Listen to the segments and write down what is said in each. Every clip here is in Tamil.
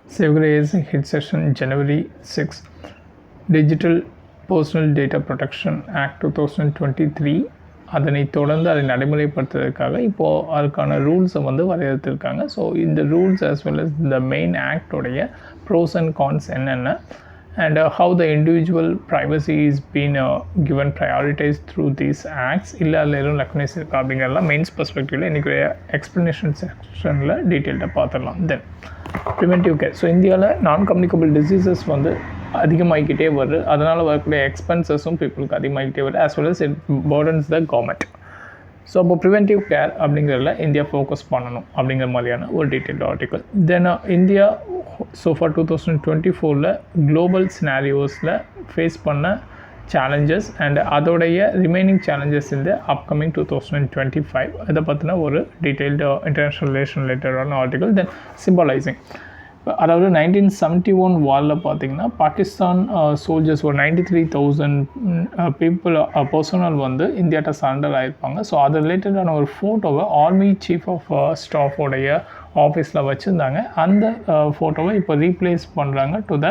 Safeguard hit session January 6. Digital Personal Data Protection Act 2023 அதனை தொடர்ந்து அதை நடைமுறைப்படுத்துறதுக்காக இப்போது அதுக்கான ரூல்ஸை வந்து வரையறுத்திருக்காங்க. ஸோ இந்த rules as well as the main act உடைய ப்ரோஸ் அண்ட் கான்ஸ் என்னென்ன and how the individual privacy is being given prioritized through these acts இல்லை அதில் எதுவும் ரெக்கக்னைஸ் இருக்கா அப்படிங்கிறதெல்லாம் மெயின்ஸ் பர்ஸ்பெக்டிவில் இன்றைக்கி எக்ஸ்ப்ளனேஷன் செக்ஷனில் டீட்டெயில்டாக பார்த்துடலாம். தென் ப்ரிவென்டிவ் கேர். ஸோ இந்தியாவில் நான் கம்யூனிகபிள் டிசீசஸ் வந்து அதிகமாகிக்கிட்டே வருது. அதனால் வரக்கூடிய எக்ஸ்பென்சஸும் பீப்புளுக்கு அதிகமாகிக்கிட்டே வருது as well as it burdens the government. So அப்போ ப்ரிவென்டிவ் கேர் அப்படிங்கிறதுல இந்தியா ஃபோக்கஸ் பண்ணணும் அப்படிங்கிற மாதிரியான ஒரு detailed article. Then India for 2024 global சினாரியோஸில் ஃபேஸ் பண்ண சேலஞ்சஸ் அண்ட் அதோடைய ரிமைனிங் சேலஞ்சஸ் இந்த அப்கமிங் 2025 இதை பற்றின ஒரு டீட்டெயில்டு இன்டர்நேஷ்னல் ரிலேஷன் ரிலேட்டடான ஆர்டிக்கல். Then symbolising. அதாவது 1971 வாரில் பார்த்தீங்கன்னா பாகிஸ்தான் சோல்ஜர்ஸ் ஒரு 93,000 பீப்புள் பர்சனல் வந்து இந்தியாட்ட சரண்டர் ஆகிருப்பாங்க. ஸோ அது ரிலேட்டடான ஒரு ஃபோட்டோவை ஆர்மி சீஃப் ஆஃப் ஸ்டாஃபோடைய ஆஃபீஸில் வச்சுருந்தாங்க. அந்த ஃபோட்டோவை இப்போ ரீப்ளேஸ் பண்ணுறாங்க to the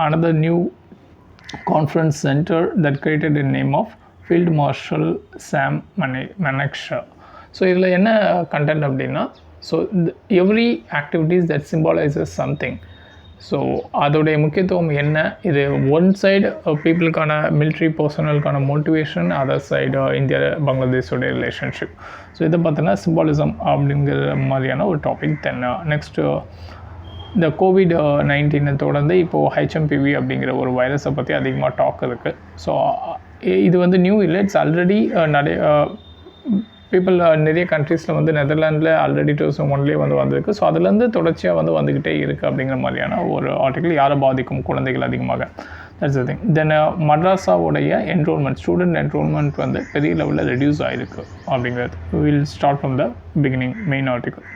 another new conference center that created in name of Field Marshal Sam Manekshaw. So இதில் என்ன கண்டென்ட் அப்படின்னா, so every activities that symbolises something. So அதோடைய முக்கியத்துவம் என்ன, இது ஒன் சைடு பீப்புளுக்கான மிலிட்ரி பர்சனலுக்கான மோட்டிவேஷன், அதர் சைடு இந்தியா பங்களாதேஷோடைய ரிலேஷன்ஷிப். ஸோ இதை பார்த்தீங்கன்னா சிம்பாலிசம் அப்படிங்கிற மாதிரியான ஒரு டாபிக். தென் நெக்ஸ்ட்டு இந்த COVID-19 தொடர்ந்து இப்போது HMPV அப்படிங்கிற ஒரு வைரஸை பற்றி அதிகமாக டாக் இருக்குது. ஸோ இது வந்து நியூ இல்லை, இட்ஸ் ஆல்ரெடி பீப்புள் நிறைய கண்ட்ரீஸில் வந்து நெதர்லாண்டில் ஆல்ரெடி 2001 வந்து வந்திருக்கு. ஸோ அதுலேருந்து தொடர்ச்சியாக வந்துக்கிட்டே இருக்குது அப்படிங்கிற மாதிரியான ஒரு ஆர்டிக்கல். யாரை பாதிக்கும்? குழந்தைகள் அதிகமாக. That's the thing. தென் மட்ராஸாவுடைய ஸ்டூடெண்ட் என்ரோல்மெண்ட் வந்து பெரிய லெவலில் ரெடியூஸ் ஆகிருக்கு அப்படிங்கிறது. Will start from the beginning. Main article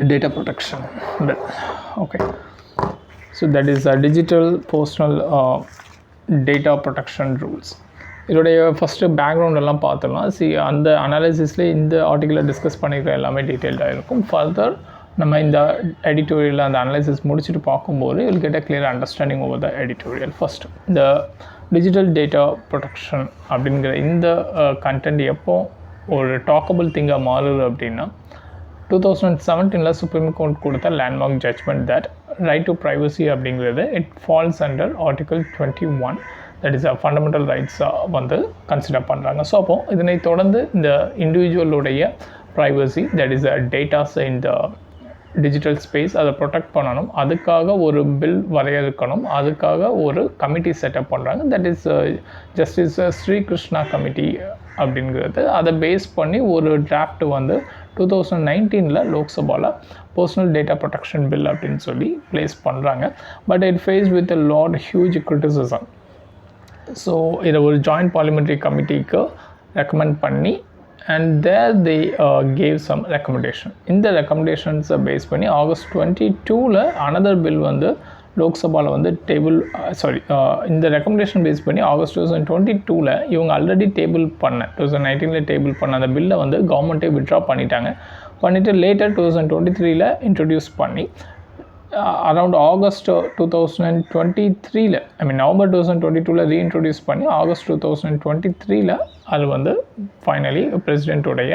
data protection. Okay, so that is digital personal data protection rules. இதோடைய ஃபஸ்ட்டு பேக்ரவுண்ட் எல்லாம் பார்த்தோம்னா, அந்த அனாலிசிஸில் இந்த ஆர்டிக்கலை டிஸ்கஸ் பண்ணிக்கிற எல்லாமே டீட்டெயில்டாக இருக்கும். ஃபர்தர் நம்ம இந்த எடிட்டோரியலில் அந்த அனாலிசிஸ் முடிச்சுட்டு பார்க்கும்போது will get a clear understanding over the editorial. First இந்த டிஜிட்டல் டேட்டா ப்ரொடெக்ஷன் அப்படிங்கிற இந்த கண்டென்ட் எப்போ ஒரு டாக்கபிள் திங்காக மாறுது அப்படின்னா, 2017 சுப்ரீம் கோர்ட் கொடுத்த landmark judgment that right to privacy அப்படிங்கிறது it falls under article 21, that is fundamental ரைட்ஸாக வந்து கன்சிடர் பண்ணுறாங்க. ஸோ அப்போது இதனை தொடர்ந்து இந்த இண்டிவிஜுவலுடைய ப்ரைவசி, தட் இஸ் டேட்டாஸ் இந்த டிஜிட்டல் ஸ்பேஸ், அதை ப்ரொடெக்ட் பண்ணணும். அதுக்காக ஒரு பில் வரையறுக்கணும். அதுக்காக ஒரு கமிட்டி செட்டப் பண்ணுறாங்க. That is justice Srikrishna committee அப்படிங்கிறது. அதை பேஸ் பண்ணி ஒரு டிராஃப்ட் வந்து 2019 லோக்சபாவில் பர்சனல் டேட்டா ப்ரொடெக்ஷன் பில் அப்படின்னு சொல்லி ப்ளேஸ் பண்ணுறாங்க. But it face with huge criticism. So இதை ஒரு ஜாயிண்ட் பார்லிமெண்ட்ரி கமிட்டிக்கு ரெக்கமெண்ட் பண்ணி and there they gave some recommendation. இந்த ரெக்கமெண்டேஷன்ஸை பேஸ் பண்ணி August 22 another bill வந்து லோக்சபாவில் வந்து இந்த ரெக்கமெண்டேஷன் பேஸ் பண்ணி August 2022 இவங்க ஆல்ரெடி 2019 டேபிள் பண்ண அந்த பில்லை வந்து கவர்மெண்ட்டே விட்ரா பண்ணிவிட்டு லேட்டர் 2023 இன்ட்ரடியூஸ் பண்ணி அரவுண்ட் August 2023 நவம்பர் 2022 ரீஇன்ட்ரடியூஸ் பண்ணி August 2023 அது வந்து ஃபைனலி பிரசிடெண்ட்டுடைய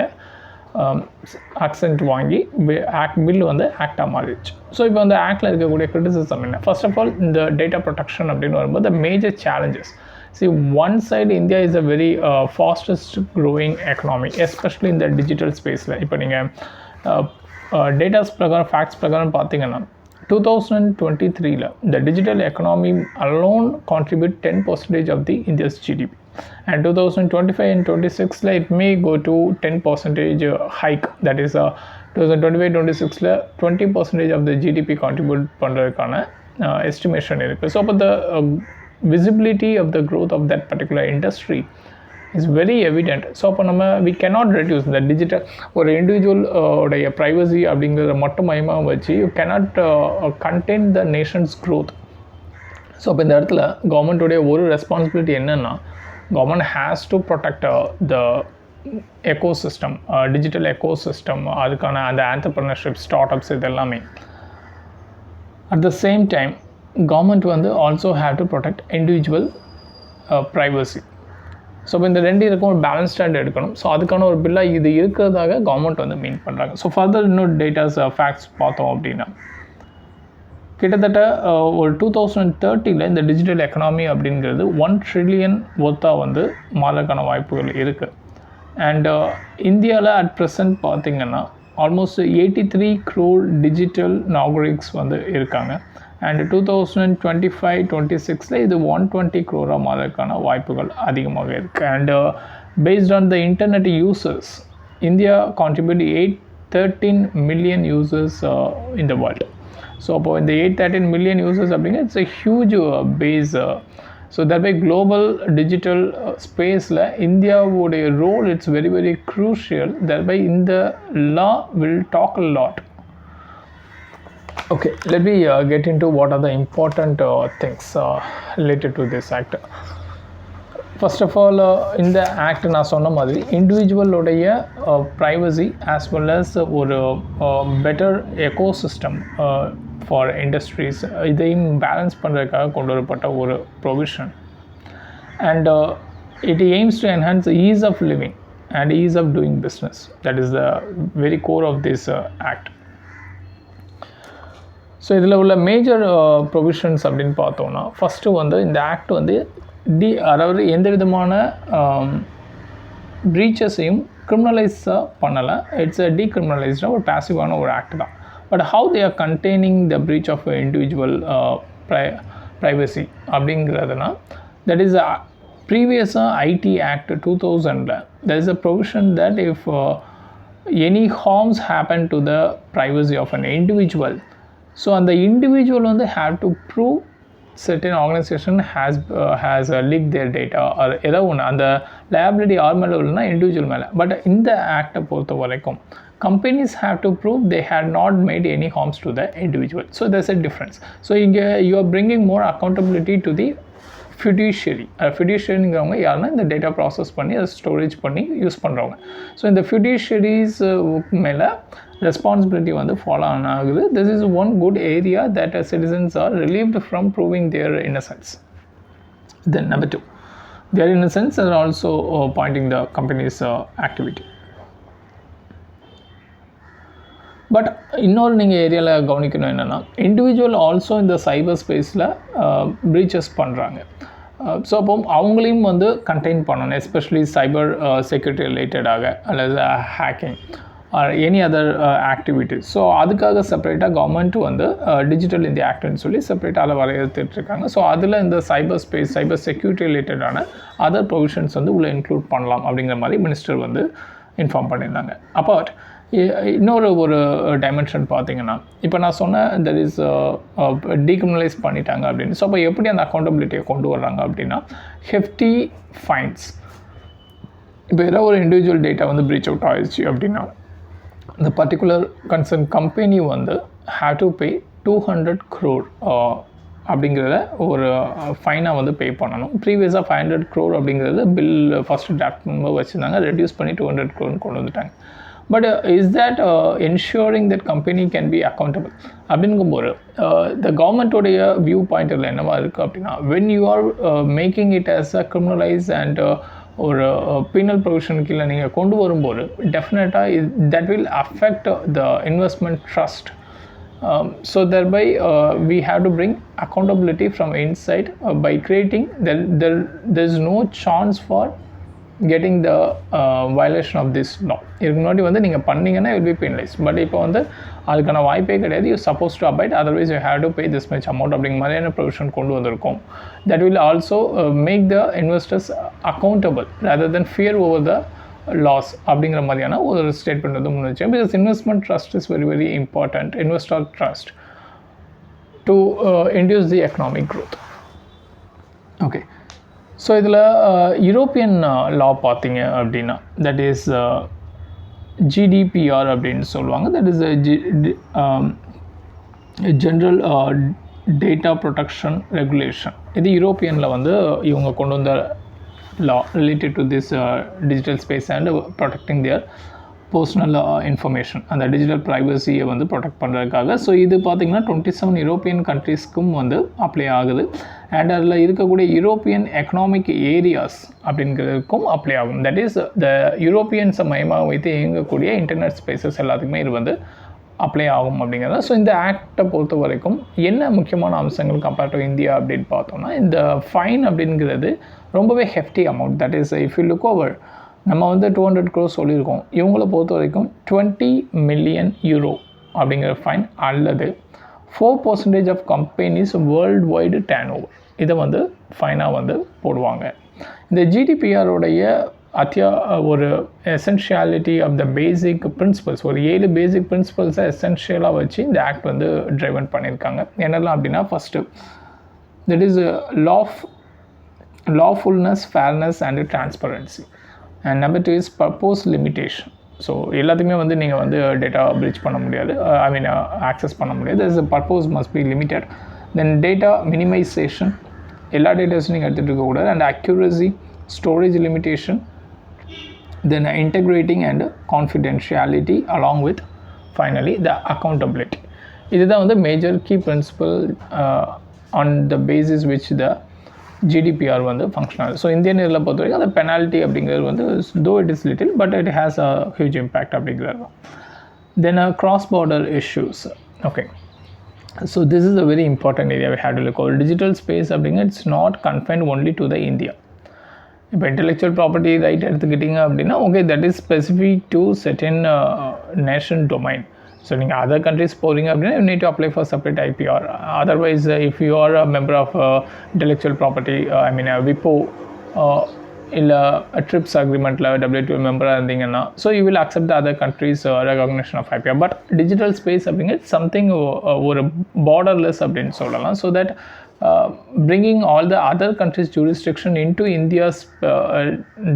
அக்சென்ட் வாங்கி பில் வந்து ஆக்டாக மாறிடுச்சு. ஸோ இப்போ அந்த ஆக்டில் இருக்கக்கூடிய கிரிட்டிசிசம் என்ன? ஃபர்ஸ்ட் ஆஃப் ஆல் இந்த டேட்டா ப்ரொடெக்ஷன் அப்படின்னு வரும்போது major challenges. One side India is a very fastest growing economy, especially இந்த டிஜிட்டல் ஸ்பேஸில். இப்போ நீங்கள் டேட்டாஸ் பிரகாரம் ஃபேக்ட்ஸ் பிரகாரம் பார்த்தீங்கன்னா 2023 the digital economy alone contribute 10% of the India's GDP, and 2025 and 26 it may go to 10% hike, that is 2025-26 20% of the GDP contribute பண்றதுக்கான estimation இருக்கு. So but the visibility of the growth of that particular industry is very evident. So அப்போ நம்ம we cannot reduce the digital ஒரு இண்டிவிஜுவல் உடைய ப்ரைவசி அப்படிங்கிறத மட்டும் மையமாக வச்சு you cannot contain the nation's growth. So அப்போ இந்த இடத்துல கவர்மெண்ட்டுடைய ஒரு ரெஸ்பான்சிபிலிட்டி என்னென்னா, government has to protect the ecosystem, digital ecosystem, அதுக்கான அந்த entrepreneurship, startups இதெல்லாமே. At the same time, government வந்து also have to protect individual privacy. So இப்போ இந்த ரெண்டு இருக்கும் ஒரு பேலன்ஸ் ஸ்டாண்ட் எடுக்கணும். ஸோ அதுக்கான ஒரு பில்லாக இது இருக்கிறதாக கவர்மெண்ட் வந்து மீன் பண்ணுறாங்க. ஸோ ஃபர்தர் இன்னும் டேட்டாஸ் ஃபேக்ட்ஸ் பார்த்தோம் அப்படின்னா கிட்டத்தட்ட ஒரு 2030 இந்த டிஜிட்டல் எக்கனாமி அப்படிங்கிறது 1 trillion ஒர்த்தாக வந்து மாறக்கான வாய்ப்புகள் இருக்குது. அண்ட் இந்தியாவில் அட் ப்ரெசன்ட் பார்த்திங்கன்னா ஆல்மோஸ்ட் 83 crore டிஜிட்டல் நாகரிக்ஸ் வந்து இருக்காங்க. அண்ட் 2025-26 இது 120 crore மாறக்கான வாய்ப்புகள் அதிகமாக இருக்குது. And based on the internet users, India contribute 813 million users in the world. So அப்போது இந்த 813 million users அப்படிங்க it's a huge base. So that by global digital ஸ்பேஸில் இந்தியாவுடைய role it's very very crucial. That by இந்த law will talk a lot. Okay, let me get into what are the important things related to this act. First of all, in the act நான் சொன்ன மாதிரி இண்டிவிஜுவலுடைய ப்ரைவசி ஆஸ் வெல் அஸ் ஒரு பெட்டர் எக்கோசிஸ்டம் ஃபார் இண்டஸ்ட்ரீஸ் இதையும் பேலன்ஸ் பண்ணுறதுக்காக கொண்டு வரப்பட்ட ஒரு provision. And it aims to enhance ease of living and ease of doing business. That is the very core of this act. So இதில் உள்ள மேஜர் ப்ரொவிஷன்ஸ் அப்படின்னு பார்த்தோம்னா ஃபஸ்ட்டு வந்து இந்த ஆக்ட் வந்து அதாவது எந்த விதமான ப்ரீச்சஸையும் க்ரிமினலைஸாக பண்ணலை. இட்ஸ் அ டீக்ரிமினலைஸ்டாக ஒரு பேசிவான ஒரு ஆக்ட் தான். But how they are containing the breach of individual privacy அப்படிங்கிறதுனா தட் இஸ் ப்ரீவியஸாக IT act 2000 there is a provision that if any harms happen to the privacy of an individual, so and the individual on they have to prove certain organization has leaked their data or ஏதோ ஒன்று அந்த liability யார் மேலே இல்லைனா இண்டிவிஜுவல் மேலே. பட் இந்த ஆக்டை பொறுத்த வரைக்கும் companies have to prove they had not made any harms to the individual. So there's a difference. So you are bringing more accountability to the fiduciary. Fiduciaryங்கிறவங்க யாருன்னா இந்த டேட்டா ப்ராசஸ் பண்ணி அதை ஸ்டோரேஜ் பண்ணி யூஸ் பண்ணுறவங்க. ஸோ இந்த ஃபிடிஷியரிஸ் மேலே ரெஸ்பான்சிபிலிட்டி வந்து ஃபாலோ ஆகுது. This is one good area that citizens are relieved from proving their innocence. Then number 2, their innocence are also pointing the companies activity. But இன்னொரு நீங்கள் ஏரியாவில் கவனிக்கணும் என்னென்னா இண்டிவிஜுவல் ஆல்சோ இந்த சைபர் ஸ்பேஸில் ப்ரீச்சஸ் பண்ணுறாங்க. ஸோ அப்போ அவங்களையும் வந்து கண்டெயின் பண்ணணும், எஸ்பெஷலி சைபர் செக்யூரிட்டி ரிலேட்டடாக அல்லது hacking or any other activities. So அதுக்காக செப்பரேட்டாக கவர்மெண்ட் வந்து டிஜிட்டல் இந்தியா ஆக்ட்னு சொல்லி செப்பரேட்டாக அதை வரையறுத்துட்ருக்காங்க. ஸோ அதில் இந்த சைபர் ஸ்பேஸ் சைபர் செக்யூரிட்டி ரிலேட்டடான அதர் ப்ரொவிஷன்ஸ் வந்து உள்ளே இன்க்ளூட் பண்ணலாம் அப்படிங்கிற மாதிரி மினிஸ்டர் வந்து இன்ஃபார்ம் பண்ணியிருந்தாங்க. அப்பார்ட் இன்னொரு ஒரு டைமென்ஷன் பார்த்தீங்கன்னா இப்போ நான் சொன்னேன் தட் இஸ் டீக்ரிமினலைஸ் பண்ணிட்டாங்க அப்படின்னு. ஸோ அப்போ எப்படி அந்த அக்கௌண்டபிலிட்டியை கொண்டு வர்றாங்க அப்படின்னா ஹெஃப்டி ஃபைன்ஸ். இப்போ ஏதாவது ஒரு இண்டிவிஜுவல் டேட்டா வந்து ப்ரீச் அவுட் ஆயிடுச்சு அப்படின்னா இந்த பர்டிகுலர் கன்சர்ன் கம்பெனி வந்து ஹேவ் டு பே 200 crore அப்படிங்கிறத ஒரு ஃபைனாக வந்து பே பண்ணணும். ப்ரீவியஸாக 500 crore அப்படிங்கிறது பில் ஃபஸ்ட்டு டிராஃப்ட் வச்சுருந்தாங்க, ரெடியூஸ் பண்ணி 200 crore கொண்டு வந்துட்டாங்க. But is that ensuring that company can be accountable? அப்படிங்கும்போது the government-உடைய வியூ பாயிண்டில் என்னவா இருக்குது அப்படின்னா when you are making it as a criminalized and ஒரு penal provision கீழே நீங்கள் கொண்டு வரும்போது டெஃபினட்டாக that will affect the investment trust. So thereby we have to bring accountability from inside by creating there's no chance for getting the violation of this law. இதுக்கு முன்னாடி வந்து நீங்கள் பண்ணிங்கன்னா it will be penalized. But இப்போ வந்து அதுக்கான வாய்ப்பே கிடையாது. You suppose to abide, otherwise you have to pay this much amount அப்படிங்கிற மாதிரியான ப்ரொவிஷன் கொண்டு வந்திருக்கோம். That will also make the investors accountable rather than fear over the loss அப்படிங்கிற மாதிரியான ஒரு ஸ்டேட்மெண்ட் வந்து முன் வச்சேன். Because investment trust is very very important, investor trust to induce the economic growth. Okay, so இதில் யூரோப்பியன் லா பார்த்தீங்க அப்படின்னா தட் இஸ் ஜிடிபிஆர் அப்படின்னு சொல்லுவாங்க. That is general data protection regulation. இது யூரோப்பியனில் வந்து இவங்க கொண்டு வந்த law related to this digital space and protecting their personal information அந்த டிஜிட்டல் ப்ரைவசியை வந்து ப்ரொடெக்ட் பண்ணுறதுக்காக. ஸோ இது பார்த்திங்கன்னா 27 யூரோப்பியன் கண்ட்ரீஸ்க்கும் வந்து அப்ளை ஆகுது. அண்ட் அதில் இருக்கக்கூடிய யூரோப்பியன் எக்கனாமிக் ஏரியாஸ் அப்படிங்கிறதுக்கும் அப்ளை ஆகும். தட் இஸ் த யூரோப்பியன்ஸை மையமாக வைத்து இயங்கக்கூடிய இன்டர்நெட் ஸ்பேசஸ் எல்லாத்துக்குமே இது வந்து அப்ளை ஆகும் அப்படிங்கிறது. ஸோ இந்த ஆக்டை பொறுத்த வரைக்கும் என்ன முக்கியமான அம்சங்கள் கம்பேர்ட் டு இந்தியா அப்படின்னு பார்த்தோம்னா, இந்த ஃபைன் அப்படிங்கிறது ரொம்பவே hefty amount. That is if you look over, நம்ம வந்து 200 crores சொல்லியிருக்கோம். இவங்களை பொறுத்த வரைக்கும் 20 million euro அப்படிங்கிற ஃபைன் அல்லது 4% of companies worldwide turnover இதை வந்து ஃபைனாக வந்து போடுவாங்க. இந்த ஜிடிபிஆருடைய ஒரு எசென்ஷியாலிட்டி ஆஃப் த பேசிக் பிரின்சிபல்ஸ், ஒரு 7 பேசிக் பிரின்சிபல்ஸை எசென்ஷியலாக வச்சு இந்த ஆக்ட் வந்து ட்ரைவன் பண்ணியிருக்காங்க. என்னெல்லாம் அப்படின்னா, first that is lawfulness, fairness and transparency. And number 2 is purpose limitation. So எல்லாத்தையுமே வந்து நீங்கள் வந்து டேட்டா ப்ரீச் பண்ண முடியாது, ஆக்சஸ் பண்ண முடியாது. there's a purpose must be limited. Then data minimization, எல்லா டேட்டாஸும் நீங்கள் எடுத்துகிட்டு இருக்கக்கூடாது. And accuracy, storage limitation, then integrating and confidentiality along with finally the accountability. இதுதான் வந்து major key principle on the basis which the GDPR வந்து ஃபங்க்ஷனல். ஸோ இந்தியன் இதில் பொறுத்த வரைக்கும் அந்த பெனால்ட்டி அப்படிங்கிறது வந்து though it is little but it has a huge impact அப்படிங்கிறது தான். Then cross border issues. Okay, so this is a very important area we have to look over. Digital space அப்படிங்கிறது it's not confined only to the India. இப்போ இன்டெலெக்சுவல் ப்ராப்பர்ட்டி ரைட் எடுத்துக்கிட்டிங்க அப்படின்னா, okay, that is specific to certain nation domain. So நீங்கள் அதர் கண்ட்ரிஸ் போகிறீங்க அப்படின்னா you need to apply for separate IPR. Otherwise if you are a member of intellectual property, I mean விப்போ இல்லை ட்ரிப்ஸ் அக்ரிமெண்ட்டில் WTO மெம்பராக இருந்தீங்கன்னா, so you will accept the other countries recognition of IPR. But digital space அப்படிங்கிறது சம்திங் ஒரு பார்டர்லெஸ் அப்படின்னு சொல்லலாம். So that bringing all the other countries jurisdiction into India's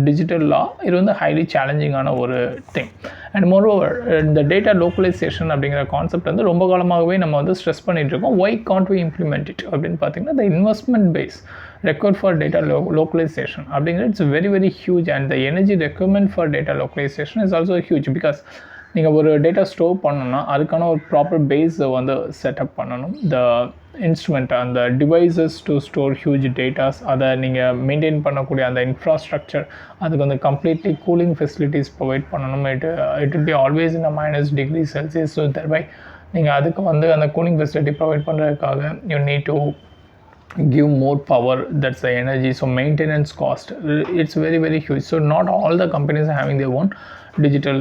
digital law, இது வந்து highly challenging ஆன ஒரு thing. And moreover, the data localization அப்படிங்கிற கான்செப்ட் வந்து ரொம்ப காலமாகவே நம்ம வந்து ஸ்ட்ரெஸ் பண்ணிட்டு இருக்கோம். why can't we implement it அப்படின்னு பார்த்தீங்கன்னா, the investment base required for data localization அப்படிங்கிறது it's very very huge, and the energy requirement for data localization is also huge because நீங்கள் ஒரு டேட்டா ஸ்டோர் பண்ணணும்னா அதுக்கான ஒரு ப்ராப்பர் பேஸை வந்து செட்டப் பண்ணணும். த இன்ஸ்ட்ருமெண்ட், அந்த devices to store huge datas, அதை நீங்கள் மெயின்டைன் பண்ணக்கூடிய அந்த இன்ஃப்ராஸ்ட்ரக்சர், அதுக்கு வந்து கம்ப்ளீட்லி கூலிங் ஃபெசிலிட்டிஸ் ப்ரொவைட் பண்ணணும். It will be always in -°C. So thereby நீங்கள் அதுக்கு வந்து அந்த கூலிங் ஃபெசிலிட்டி ப்ரொவைட் பண்ணுறதுக்காக you need to give more power, that's the energy. So maintenance cost, it's very very huge. So not all the companies are having their own digital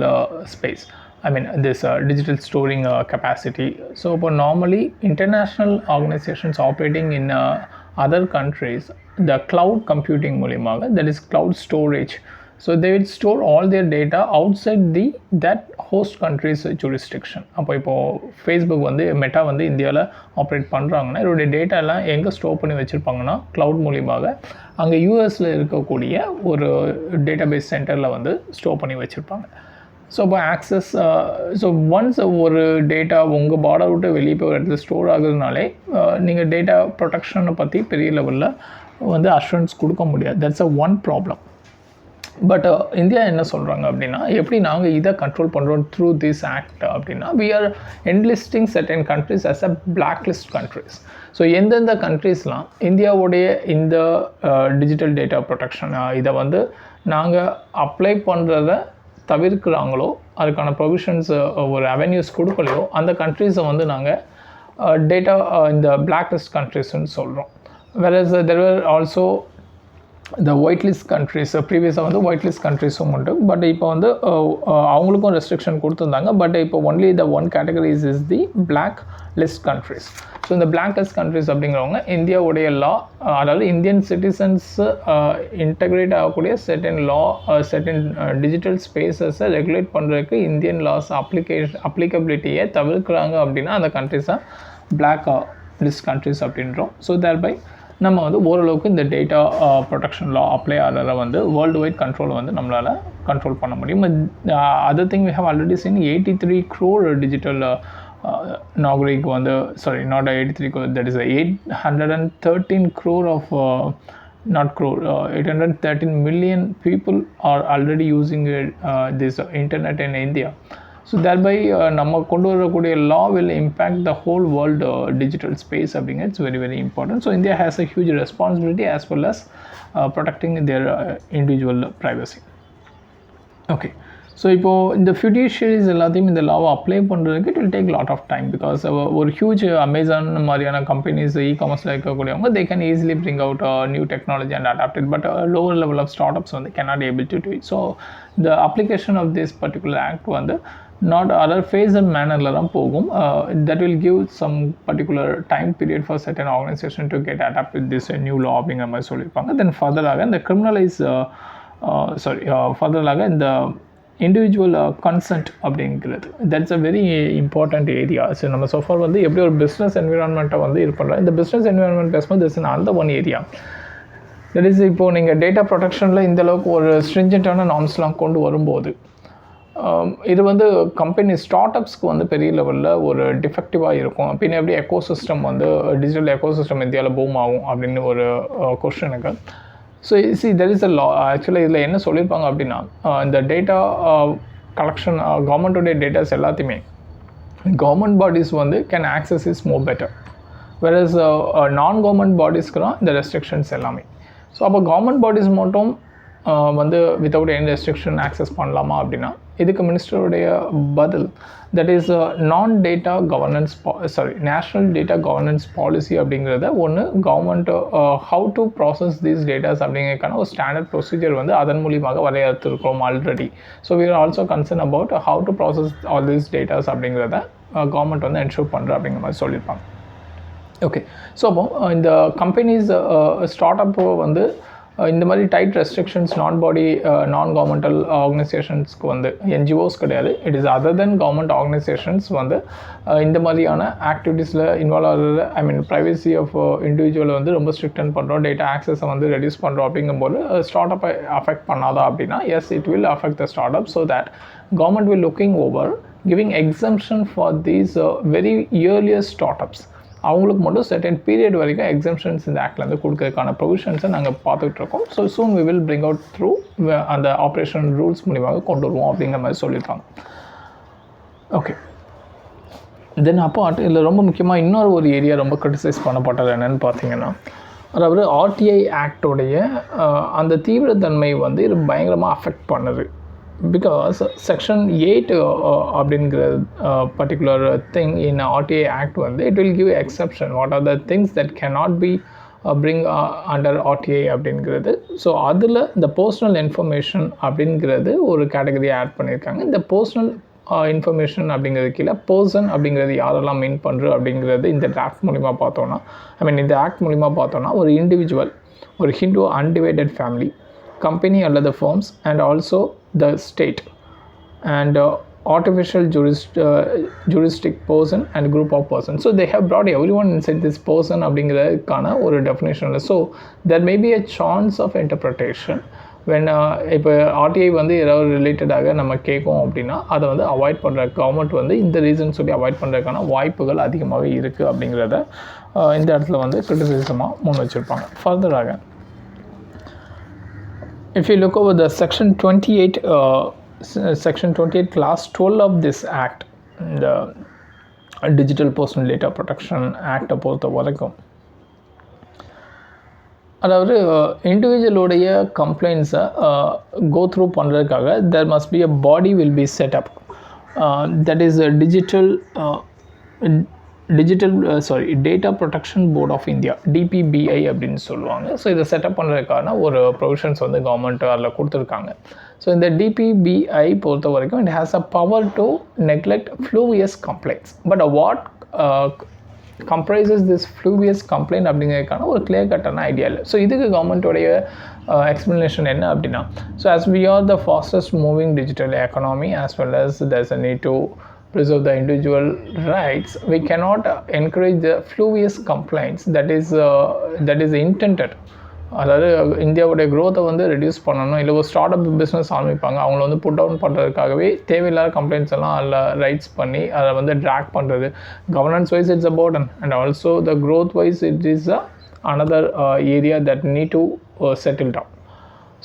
space, I mean this digital storing capacity. So for normally international organizations operating in other countries, the cloud computing மூலமாக, that is cloud storage, so they will store all their data outside that host country's jurisdiction. இப்போ ஃபேஸ்புக் வந்து மெட்டா வந்து இந்தியாவில் ஆப்ரேட் பண்ணுறாங்கன்னா, இதோடைய டேட்டாலாம் எங்கே ஸ்டோர் பண்ணி வச்சுருப்பாங்கன்னா க்ளவுட் மூலியமாக அங்கே யூஎஸில் இருக்கக்கூடிய ஒரு டேட்டாபேஸ் சென்டரில் வந்து ஸ்டோர் பண்ணி வச்சுருப்பாங்க. ஸோ இப்போ ஆக்சஸ், ஸோ ஒன்ஸ் ஒரு டேட்டா உங்கள் பார்டர் விட்டு வெளியே போய் ஒரு இடத்துல ஸ்டோர் ஆகுதுனாலே நீங்கள் டேட்டா ப்ரொடெக்ஷனை பற்றி பெரிய லெவலில் வந்து அஷூரன்ஸ் கொடுக்க முடியாது. That's a one problem. But India என்ன சொல்கிறாங்க அப்படின்னா, எப்படி நாங்கள் இதை கண்ட்ரோல் பண்ணுறோம் த்ரூ திஸ் ஆக்ட் அப்படின்னா, we are enlisting certain countries as a black list countries. So எந்தெந்த கண்ட்ரிஸ்லாம் இந்தியாவுடைய இந்த டிஜிட்டல் டேட்டா ப்ரொடெக்ஷன் இதை வந்து நாங்கள் அப்ளை பண்ணுறத தவிர்க்கிறாங்களோ, அதுக்கான ப்ரொவிஷன்ஸ் ஒரு அவென்யூஸ் கொடுக்கலையோ, அந்த கண்ட்ரிஸை வந்து நாங்கள் டேட்டா இந்த பிளாக் லிஸ்ட் கண்ட்ரிஸ்ன்னு சொல்கிறோம். whereas there were also the whitelist countries, ப்ரீவியஸாக வந்து whitelist countries-உம் உண்டு. பட் இப்போ வந்து அவங்களுக்கும் ரெஸ்ட்ரிக்ஷன் கொடுத்துருந்தாங்க. பட் இப்போ only the one categories is the black list countries. So இந்த பிளாக் லிஸ்ட் கண்ட்ரிஸ் அப்படிங்கிறவங்க இந்தியாவுடைய லா, அதாவது இந்தியன் சிட்டிசன்ஸ் இன்டகிரேட் ஆகக்கூடிய செர்டன் லா, செர்டன் டிஜிட்டல் ஸ்பேசஸை ரெகுலேட் பண்ணுறதுக்கு இந்தியன் லாஸ் அப்ளிகபிலிட்டியை தவிர்க்கிறாங்க அப்படின்னா அந்த கண்ட்ரிஸை பிளாக் லிஸ்ட் கண்ட்ரிஸ் அப்படின்றோம். ஸோ தேர்பை நம்ம வந்து ஓரளவுக்கு இந்த டேட்டா ப்ரொடெக்ஷன் லா அப்ளை ஆகிறத வந்து வேர்ல்டு வைட் கண்ட்ரோல் வந்து நம்மளால் கண்ட்ரோல் பண்ண முடியும். Other thing we have already seen 83 crore digital நாகரிக்கு வந்து, sorry not 83 crore, that is 813 crore of not crore, 813 million people are already using this internet in India. So thereby நம்ம கொண்டு வரக்கூடிய law will impact the whole world digital space அப்படிங்க. It's very very important. So India has a huge responsibility as well as protecting their individual privacy. Okay. So இப்போது இந்த ஃபியூடிஷியரிஸ் எல்லாத்தையும் இந்த லாவை அப்ளை பண்ணுறதுக்கு it will take lot of time because ஒரு ஹியூஜ் அமேசான் மாதிரியான கம்பெனிஸ் காமர்ஸில் இருக்கக்கூடியவங்க they can easily bring out new technology and adapt it but lower level of startups வந்து cannot able to do it. So இந்த application of this particular act வந்து நாட் அதர் ஃபேஸ் அண்ட் மேனரில் தான் போகும். That will give some particular time period for certain organisation to get adapt with this new law அப்படிங்கிற மாதிரி சொல்லியிருப்பாங்க. தென் ஃபர்தராக இந்த கிரிமினலைஸ் ஃபர்தராக இந்த இண்டிவிஜுவல் கன்சென்ட் அப்படிங்கிறது that's a very important area. So நம்ம சோஃபார் வந்து எப்படி ஒரு பிஸ்னஸ் என்விரான்மெண்ட்டை வந்து இது பண்ணுறோம். இந்த பிஸ்னஸ் என்விரான்மெண்ட் பேசும்போது திஸ் இன் அந்த ஒன் ஏரியா தட் இஸ் இப்போது நீங்கள் டேட்டா ப்ரொடெக்ஷனில் இந்தளவுக்கு ஒரு ஸ்ட்ரிஞ்சன்ட்டான நார்ம்ஸ்லாம் கொண்டு வரும்போது இது வந்து கம்பெனி ஸ்டார்ட் அப்ஸ்க்கு வந்து பெரிய லெவலில் ஒரு டிஃபெக்டிவாக இருக்கும். பின்ன எப்படி எக்கோசிஸ்டம் வந்து டிஜிட்டல் எக்கோசிஸ்டம் இந்தியாவில் பூம் ஆகும் அப்படின்னு ஒரு கொஸ்டினுக்கு. ஸோ தெர் இஸ் அ லா ஆக்சுவலாக இதில் என்ன சொல்லியிருப்பாங்க அப்படின்னா இந்த டேட்டா கலெக்ஷன் கவர்மெண்ட்டுடைய டேட்டாஸ் எல்லாத்தையுமே கவர்மெண்ட் பாடிஸ் வந்து can access is more better whereas நான் கவர்மெண்ட் பாடிஸ்க்கு தான் இந்த ரெஸ்ட்ரிக்ஷன்ஸ் எல்லாமே. ஸோ அப்போ கவர்மெண்ட் பாடிஸ் மட்டும் வந்து வித்தவுட் எனி ரெஸ்ட்ரிக்ஷன் ஆக்சஸ் பண்ணலாமா அப்படின்னா இதுக்கு மினிஸ்டருடைய பதில் தட் இஸ் நான் data governance national data governance policy அப்படிங்கிறத ஒன்று government how to process these datas அப்படிங்கிறதுக்கான ஒரு ஸ்டாண்டர்ட் ப்ரொசீஜர் வந்து அதன் மூலியமாக வரையறுத்திருக்கிறோம் already. So we are also concern about how to process all these datas அப்படிங்கிறத கவர்மெண்ட் வந்து என்ஷூர் பண்ணுற அப்படிங்கிற மாதிரி சொல்லியிருப்பாங்க. ஓகே. ஸோ அப்போ இந்த கம்பெனிஸ் ஸ்டார்ட் அப் வந்து இந்த மாதிரி டைட் ரெஸ்ட்ரிக்ஷன்ஸ் நான் கவர்மெண்டல் ஆர்கனைசேஷன்ஸ்க்கு வந்து என்ஜிஓஸ் கிடையாது, it is other then government organisations வந்து இந்த மாதிரியான ஆக்டிவிட்டீஸில் இன்வால்வ் ஆகிறது. ஐ மீன் ப்ரைவசி ஆஃப் இண்டிவிஜுவலை வந்து ரொம்ப ஸ்ட்ரிக்டன் பண்ணுறோம், டேட்டா ஆக்சஸை வந்து ரெடியூஸ் பண்ணுறோம் அப்படிங்கும்போது ஸ்டார்ட் அப்பை அஃபெக்ட் பண்ணாதா அப்படின்னா S it will affect the start up. So that government will looking over giving exemption for these very earliest start ups. அவங்களுக்கு மட்டும் செர்டன் பீரியட் வரைக்கும் எக்ஸம்ஷன்ஸ் இந்த ஆக்ட்லேருந்து கொடுக்கறதுக்கான ப்ரொவிஷன்ஸை நாங்கள் பார்த்துட்டு இருக்கோம். So soon we will bring out through அந்த ஆப்ரேஷன் ரூல்ஸ் மூலியமாக கொண்டு வருவோம் அப்படிங்கிற மாதிரி சொல்லியிருக்காங்க. ஓகே. தென் அப்போ இதில் ரொம்ப முக்கியமாக இன்னொரு ஒரு ஏரியா ரொம்ப கிரிட்டிசைஸ் பண்ணப்பட்டது என்னென்னு பார்த்தீங்கன்னா அதாவது ஆர்டிஐ ஆக்டோடைய அந்த தீவிரத்தன்மை வந்து இது பயங்கரமாக அஃபெக்ட் பண்ணுது. பிகாஸ் செக்ஷன் 8 அப்படிங்கிற particular thing in RTI act வந்து it will give exception what are the things that cannot be bring under RTI அப்படிங்கிறது. ஸோ அதில் இந்த பர்சனல் இன்ஃபர்மேஷன் அப்படிங்கிறது ஒரு கேட்டகரியை ஆட் பண்ணியிருக்காங்க. இந்த பர்சனல் இன்ஃபர்மேஷன் அப்படிங்கிறது கீழே பர்சன் அப்படிங்கிறது யாரெல்லாம் மீன் பண்ணுறது அப்படிங்கிறது இந்த ஆக்ட் மூலிமா பார்த்தோன்னா இந்த ஆக்ட் மூலிமா பார்த்தோன்னா ஒரு இண்டிவிஜுவல், ஒரு ஹிந்து அன்டிவைடட் ஃபேமிலி, company அல்லது firms and also the state and artificial juristic person and group of persons. So they have brought everyone inside this person அப்படிங்கிறதுக்கான ஒரு definition. So there may be a chance of interpretation when இப்போ ஆர்டிஐ வந்து ஏதாவது ரிலேட்டடாக நம்ம கேட்கும் அப்படின்னா அதை வந்து அவாய்ட் பண்ணுற கவர்மெண்ட் வந்து இந்த ரீசன் சொல்லி அவாய்ட் பண்ணுறதுக்கான வாய்ப்புகள் அதிகமாகவே இருக்குது அப்படிங்கிறத இந்த இடத்துல வந்து கிரிட்டிசிசமாக முன் வச்சுருப்பாங்க. ஃபர்தராக if you look over the section 28 class 12 of this act, the digital personal data protection act பொறுத்த வரைக்கும் அதாவது இண்டிவிஜுவலுடைய கம்ப்ளைண்ட்ஸை கோ த்ரூ பண்ணுறதுக்காக there must be a body will be set up that is a data protection board of India DPBI அப்படின்னு சொல்லுவாங்க. ஸோ இதை செட்டப் பண்ணுறதுக்கான ஒரு ப்ரொவிஷன்ஸ் வந்து கவர்மெண்ட் அதில் கொடுத்துருக்காங்க. ஸோ இந்த DPBI பொறுத்த வரைக்கும் it has a power to neglect frivolous complaints. But what comprises this frivolous complaint அப்படிங்கிறதுக்கான ஒரு கிளியர் கட்டான ஐடியா இல்லை. ஸோ இதுக்கு கவர்மெண்ட்டோடைய explanation என்ன அப்படின்னா so as we are the fastest moving digital economy as well as there's a need to preserve the individual rights, we cannot encourage the fluvious complaints that is intended. அதாவது இந்தியாவுடைய க்ரோத்தை வந்து ரெடியூஸ் பண்ணணும், இல்லை ஒரு ஸ்டார்ட் அப் பிஸ்னஸ் ஆரம்பிப்பாங்க, அவங்கள வந்து புட் டவுன் பண்ணுறதுக்காகவே தேவையில்லாத கம்ப்ளைண்ட்ஸ் எல்லாம் அதில் ரைட்ஸ் பண்ணி அதை வந்து ட்ராக் பண்ணுறது. Governance wise it's a burden and also the growth wise it is another area that need to settle down.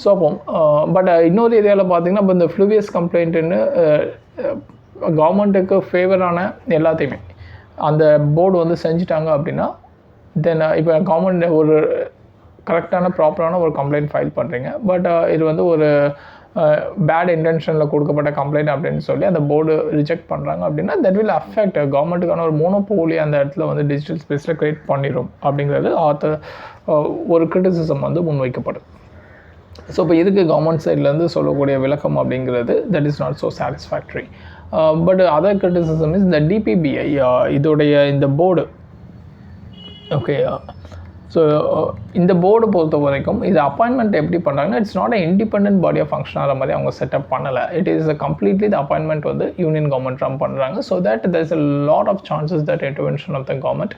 So அப்போ பட் இன்னொரு ஏரியாவில் பார்த்தீங்கன்னா இப்போ இந்த ஃப்ளூவியஸ் கம்ப்ளைண்ட்டுன்னு கவர்மெண்ட்டுக்கு ஃபேவரான எல்லாத்தையுமே அந்த போர்டு வந்து செஞ்சுட்டாங்க அப்படின்னா தென் இப்போ கவர்மெண்ட் ஒரு கரெக்டான ப்ராப்பரான ஒரு கம்ப்ளைண்ட் ஃபைல் பண்ணுறீங்க, பட் இது வந்து ஒரு பேட் இன்டென்ஷனில் கொடுக்கப்பட்ட கம்ப்ளைண்ட் அப்படின்னு சொல்லி அந்த போர்டு ரிஜெக்ட் பண்ணுறாங்க அப்படின்னா தட் வில் அஃபெக்ட் கவர்மெண்ட்டுக்கான ஒரு மோனோபோலி அந்த இடத்துல வந்து டிஜிட்டல் ஸ்பேஸில் க்ரியேட் பண்ணிடும் அப்படிங்கிறது ஒரு கிரிட்டிசிசம் வந்து முன்வைக்கப்படுது. ஸோ இப்போ இதுக்கு கவர்மெண்ட் சைட்லேருந்து சொல்லக்கூடிய விளக்கம் அப்படிங்கிறது that is not so satisfactory. But other criticism is இந்த டிபிபிஐ இதோடைய இந்த போர்டு. ஓகே, ஸோ இந்த போர்டு பொறுத்த வரைக்கும் இது அப்பாயின்மெண்ட் எப்படி பண்ணுறாங்கன்னா it's not a independent body of function ஆகிற மாதிரி அவங்க செட்டப் பண்ணலை. It is completely the appointment வந்து யூனியன் கவர்மெண்ட் ரன் பண்ணுறாங்க. So that there is a lot of chances that intervention of the government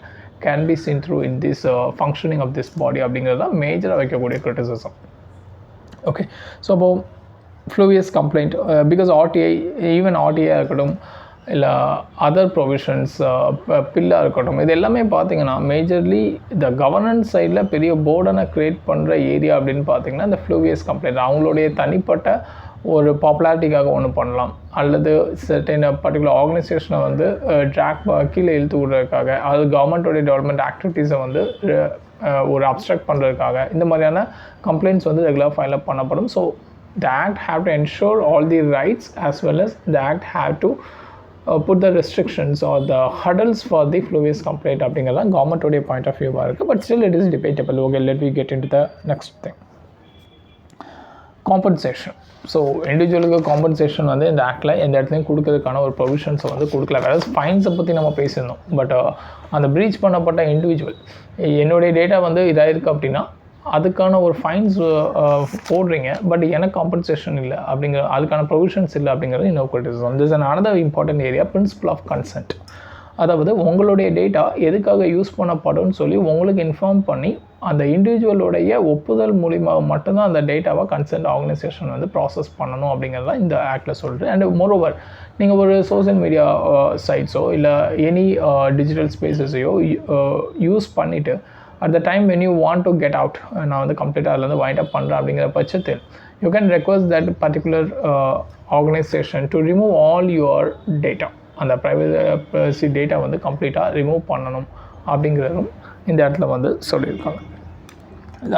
can be seen through in this functioning of this body அப்படிங்கிறது தான் மேஜராக வைக்கக்கூடிய கிரிட்டிசிசம். ஓகே, ஸோ அப்போ frivolous complaint because RTI even RTI இருக்கட்டும் இல்லை அதர் ப்ரொவிஷன்ஸ் பில்லாக இருக்கட்டும், இது எல்லாமே பார்த்தீங்கன்னா மேஜர்லி இந்த கவர்னன்ஸ் சைடில் பெரிய போர்டனை க்ரியேட் பண்ணுற ஏரியா அப்படின்னு பார்த்தீங்கன்னா இந்த ஃப்ளூவியஸ் கம்ப்ளைண்ட் அவங்களுடைய தனிப்பட்ட ஒரு பாப்புலாரிட்டிக்காக ஒன்று பண்ணலாம், அல்லது சர்டைன் பர்டிகுலர் ஆர்கனைசேஷனை வந்து கீழே இழுத்து விடுறதுக்காக, அது கவர்மெண்ட்டோடைய டெவலப்மெண்ட் ஆக்டிவிட்டீஸை வந்து ஒரு அப்ஸ்ட்ரக்ட் பண்ணுறதுக்காக இந்த மாதிரியான கம்ப்ளைண்ட்ஸ் வந்து ரெகுலர் ஃபைல் அப் பண்ணப்படும். So the act have to ensure all the rights as well as the act have to put the restrictions or the hurdles for the fluvius complaint அப்படிங்கிறதான் கவர்மெண்ட்டோடைய பாயிண்ட் ஆஃப் வியூவாக இருக்குது. But still it is debatable. Okay, let we get in to the next thing, compensation. So இண்டிவிஜுவலுக்கு காம்பன்சேஷன் வந்து இந்த ஆக்டில் எந்த இடத்துலையும் கொடுக்கறதுக்கான ஒரு ப்ரொவிஷன்ஸை வந்து கொடுக்கல. அதாவது ஃபைன்ஸை பற்றி நம்ம பேசியிருந்தோம், பட் அந்த ப்ரீச் பண்ணப்பட்ட இண்டிவிஜுவல் என்னுடைய டேட்டா வந்து இதாக இருக்குது அப்படின்னா அதுக்கான ஒரு ஃபைன்ஸ் போடுறீங்க, பட் எனக்கு காம்பன்சேஷன் இல்லை அப்படிங்கிற அதுக்கான ப்ரொவிஷன்ஸ் இல்லை அப்படிங்கிறது இன்னொரு criticism. This an another important area, principle of consent. அதாவது உங்களுடைய டேட்டா எதுக்காக யூஸ் பண்ணப்படும்னு சொல்லி உங்களுக்கு இன்ஃபார்ம் பண்ணி அந்த இண்டிவிஜுவலுடைய ஒப்புதல் மூலியமாக மட்டும்தான் அந்த டேட்டாவை கன்சென்ட் ஆர்கனைசேஷன் வந்து ப்ராசஸ் பண்ணணும் அப்படிங்கிறது தான் இந்த ஆக்டில் சொல்கிறேன். அண்ட் மோரோவர் நீங்கள் ஒரு சோஷியல் மீடியா சைட்ஸோ இல்லை எனி டிஜிட்டல் ஸ்பேஸஸையோ யூஸ் பண்ணிவிட்டு at the time when you want to get out, நான் வந்து கம்ப்ளீட்டாக அதில் வந்து வைண்ட் அப் பண்ணுறேன் அப்படிங்கிற பட்சத்தில் you can request that particular organization to remove all your data. அந்த ப்ரைவசி டேட்டா வந்து கம்ப்ளீட்டாக ரிமூவ் பண்ணணும் அப்படிங்கிறதும் இந்த இடத்துல வந்து சொல்லியிருக்காங்க.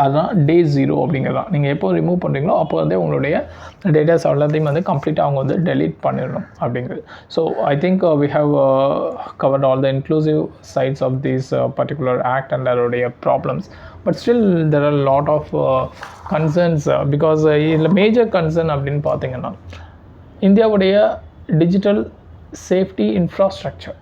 அதுதான் டே 0 அப்படிங்கிறதான். நீங்கள் எப்போ ரிமூவ் பண்ணுறீங்களோ அப்போ வந்து உங்களுடைய டேட்டாஸ் எல்லாத்தையும் வந்து கம்ப்ளீட்டாக அவங்க வந்து டெலீட் பண்ணிடணும் அப்படிங்கிறது. So I think we have covered all the inclusive sides of this particular act and அதோடைய problems. But still there are lot of concerns because இதில் மேஜர் கன்சர்ன் அப்படின்னு பார்த்தீங்கன்னா இந்தியாவுடைய டிஜிட்டல் சேஃப்டி இன்ஃப்ராஸ்ட்ரக்சர்.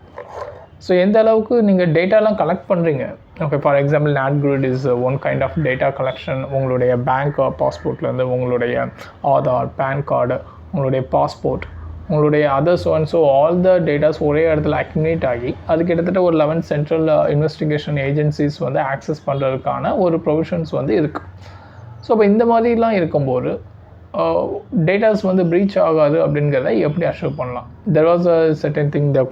ஸோ எந்த அளவுக்கு நீங்கள் டேட்டாலாம் கலெக்ட் பண்ணுறீங்க. Okay, for example NatGrid is one kind of data collection. உங்களுடைய பேங்க் பாஸ்போர்ட்லேருந்து உங்களுடைய ஆதார், பேன் கார்டு, உங்களுடைய பாஸ்போர்ட், உங்களுடைய others one, so all the datas ஒரே இடத்துல அக்யூமுலேட் ஆகி அது கிட்டத்தட்ட ஒரு 11 சென்ட்ரல் இன்வெஸ்டிகேஷன் ஏஜென்சிஸ் வந்து ஆக்சஸ் பண்ணுறதுக்கான ஒரு ப்ரொவிஷன்ஸ் வந்து இருக்குது. ஸோ இப்போ இந்த மாதிரிலாம் இருக்கும்போது டேட்டாஸ் வந்து ப்ரீச் ஆகாது அப்படிங்கிறத எப்படி அஷ்யூர் பண்ணலாம். There was a certain thing, the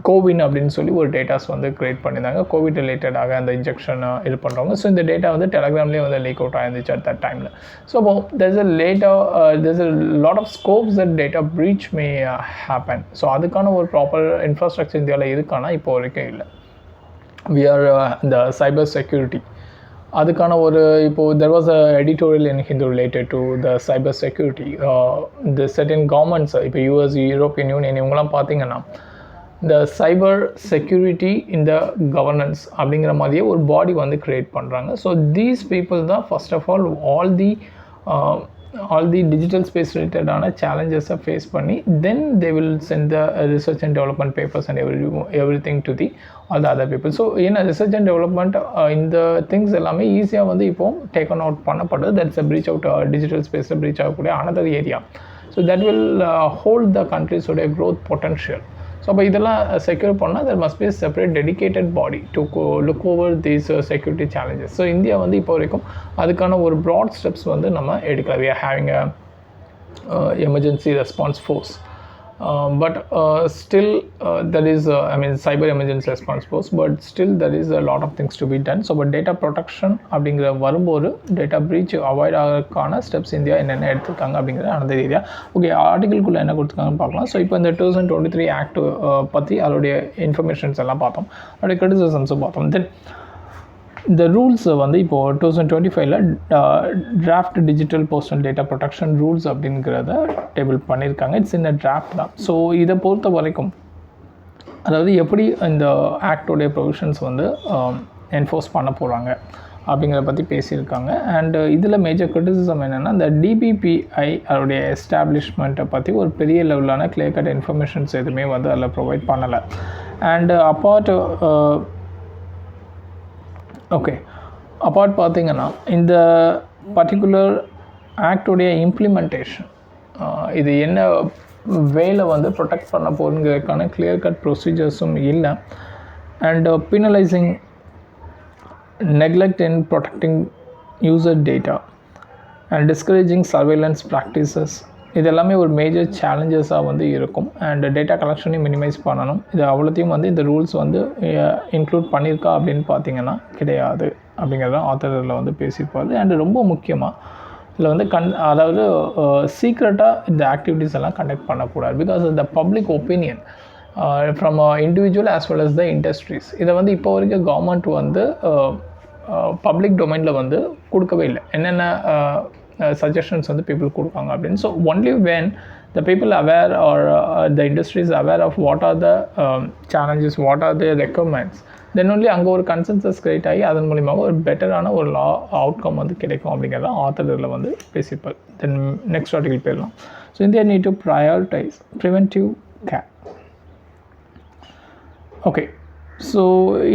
CoWIN அப்படின்னு சொல்லி ஒரு டேட்டாஸ் வந்து க்ரியேட் பண்ணியிருந்தாங்க, கோவிட் ரிலேட்டடாக அந்த இன்ஜெக்ஷன் இது பண்ணுறவங்க. ஸோ இந்த டேட்டா வந்து டெலகிராம்லேயே வந்து லீக் அவுட் ஆயிருந்துச்சு அட் தட் டைமில். ஸோ அப்போ there's a lot of scopes that data breach may happen. So அதுக்கான ஒரு ப்ராப்பர் இன்ஃப்ராஸ்ட்ரக்சர் இந்தியாவில் இருக்கானா இப்போ வரைக்கும் இல்லை. we are இந்த சைபர் செக்யூரிட்டி அதுக்கான ஒரு இப்போது there was a editorial in Hindu related to the cyber security. The certain governments இப்போ US, யூரோப்பியன் யூனியன் இவங்கெல்லாம் பார்த்தீங்கன்னா இந்த சைபர் செக்யூரிட்டி இந்த கவர்னன்ஸ் அப்படிங்கிற மாதிரியே ஒரு பாடி வந்து க்ரியேட் பண்ணுறாங்க. ஸோ தீஸ் பீப்புள் தான் first of all the digital space ரிலேட்டடான சேலஞ்சஸை ஃபேஸ் பண்ணி then they will send the research and development papers and everything to the all the other people. So ஏன்னா ரிசர்ச் அண்ட் டெவலப்மெண்ட் இந்த திங்ஸ் எல்லாமே ஈஸியாக வந்து இப்போது டேக்கன் அவுட் பண்ணப்படுது. That's a breach out digital ஸ்பேஸில் ப்ரீச் ஆகக்கூடிய another area. So that will hold the கண்ட்ரிஸோடைய க்ரோத் பொட்டன்ஷியல். ஸோ அப்போ இதெல்லாம் செக்யூர் பண்ணால் there must be a separate dedicated body to look over these security challenges. So India வந்து இப்போ வரைக்கும் அதுக்கான ஒரு ப்ராட் ஸ்டெப்ஸ் வந்து நம்ம எடுக்கலாம். we are having a emergency response force. but still there is I mean cyber emergency response force, but still there is a lot of things to be done. So but data protection அப்படிங்கிற வரும்போது டேட்டா பிரீச் அவாய்ட் ஆகிறதுக்கான ஸ்டெப்ஸ் இந்தியா என்னென்ன எடுத்துருக்காங்க அப்படிங்கிற அந்த ஏரியா. ஓகே, ஆர்டிகல்குள்ளே என்ன கொடுத்துருக்காங்கன்னு பார்க்கலாம். ஸோ இப்போ இந்த 2023 ஆக்ட் பற்றி அதோடைய இன்ஃபர்மேஷன்ஸ் எல்லாம் பார்த்தோம், அதோடைய கிரிட்டிசிசம்ஸும் பார்த்தோம். தென் இந்த ரூல்ஸ் வந்து இப்போது 2025 draft digital personal data protection rules அப்படிங்கிறத டேபிள் பண்ணியிருக்காங்க. இட்ஸ் இன் அ டிராஃப்ட் தான். ஸோ இதை பொறுத்த வரைக்கும் அதாவது எப்படி இந்த ஆக்டோடைய ப்ரொவிஷன்ஸ் வந்து என்ஃபோர்ஸ் பண்ண போகிறாங்க அப்படிங்கிறத பற்றி பேசியிருக்காங்க. அண்டு இதில் மேஜர் கிரிட்டிசிசம் என்னென்னா, இந்த டிபிபிஐ அதோடைய எஸ்டாப்ளிஷ்மெண்ட்டை பற்றி ஒரு பெரிய லெவலான கிளியர் கட் இன்ஃபர்மேஷன்ஸ் எதுவுமே வந்து அதில் ப்ரொவைட் பண்ணலை. அண்டு அப்பார்ட் பார்த்திங்கன்னா இந்த பர்டிகுலர் ஆக்டுடைய இம்ப்ளிமெண்டேஷன் இது என்ன வேலை வந்து ப்ரொடெக்ட் பண்ண போகிறதுக்கான கிளியர் கட் ப்ரொசீஜர்ஸும் இல்லை. And penalising neglect in protecting user data and discouraging surveillance practices, இது எல்லாமே ஒரு மேஜர் சேலஞ்சஸாக வந்து இருக்கும். அண்ட் டேட்டா கலெக்ஷனையும் மினிமைஸ் பண்ணணும். இது அவ்வளோத்தையும் வந்து இந்த ரூல்ஸ் வந்து இன்க்ளூட் பண்ணியிருக்கா அப்படின்னு பார்த்தீங்கன்னா கிடையாது அப்படிங்கிறத ஆத்தரில் வந்து பேசியிருப்பாரு. அண்டு ரொம்ப முக்கியமாக இதில் வந்து அதாவது சீக்ரெட்டாக இந்த ஆக்டிவிட்டீஸ் எல்லாம் கண்டக்ட் பண்ணக்கூடாது. Because the public opinion from individual as well as the industries, இதை வந்து இப்போ வரைக்கும் கவர்மெண்ட் வந்து பப்ளிக் டொமைனில் வந்து கொடுக்கவே இல்லை. என்னென்ன சஜஷன்ஸ் வந்து பீப்புள் கொடுப்பாங்க அப்படின்னு. So only when the people aware are the industries aware of what are the challenges, what are the requirements, then only அங்கே ஒரு கன்சென்சஸ் கிரியேட் ஆகி அதன் மூலியமாக ஒரு பெட்டரான ஒரு லா அவுட்கம் வந்து கிடைக்கும் அப்படிங்கிறத ஆத்தரில் வந்து பேசியிருப்பார். தென் நெக்ஸ்ட் ஆர்டிகல் போயிடலாம். So India need to prioritise preventive care. Okay, so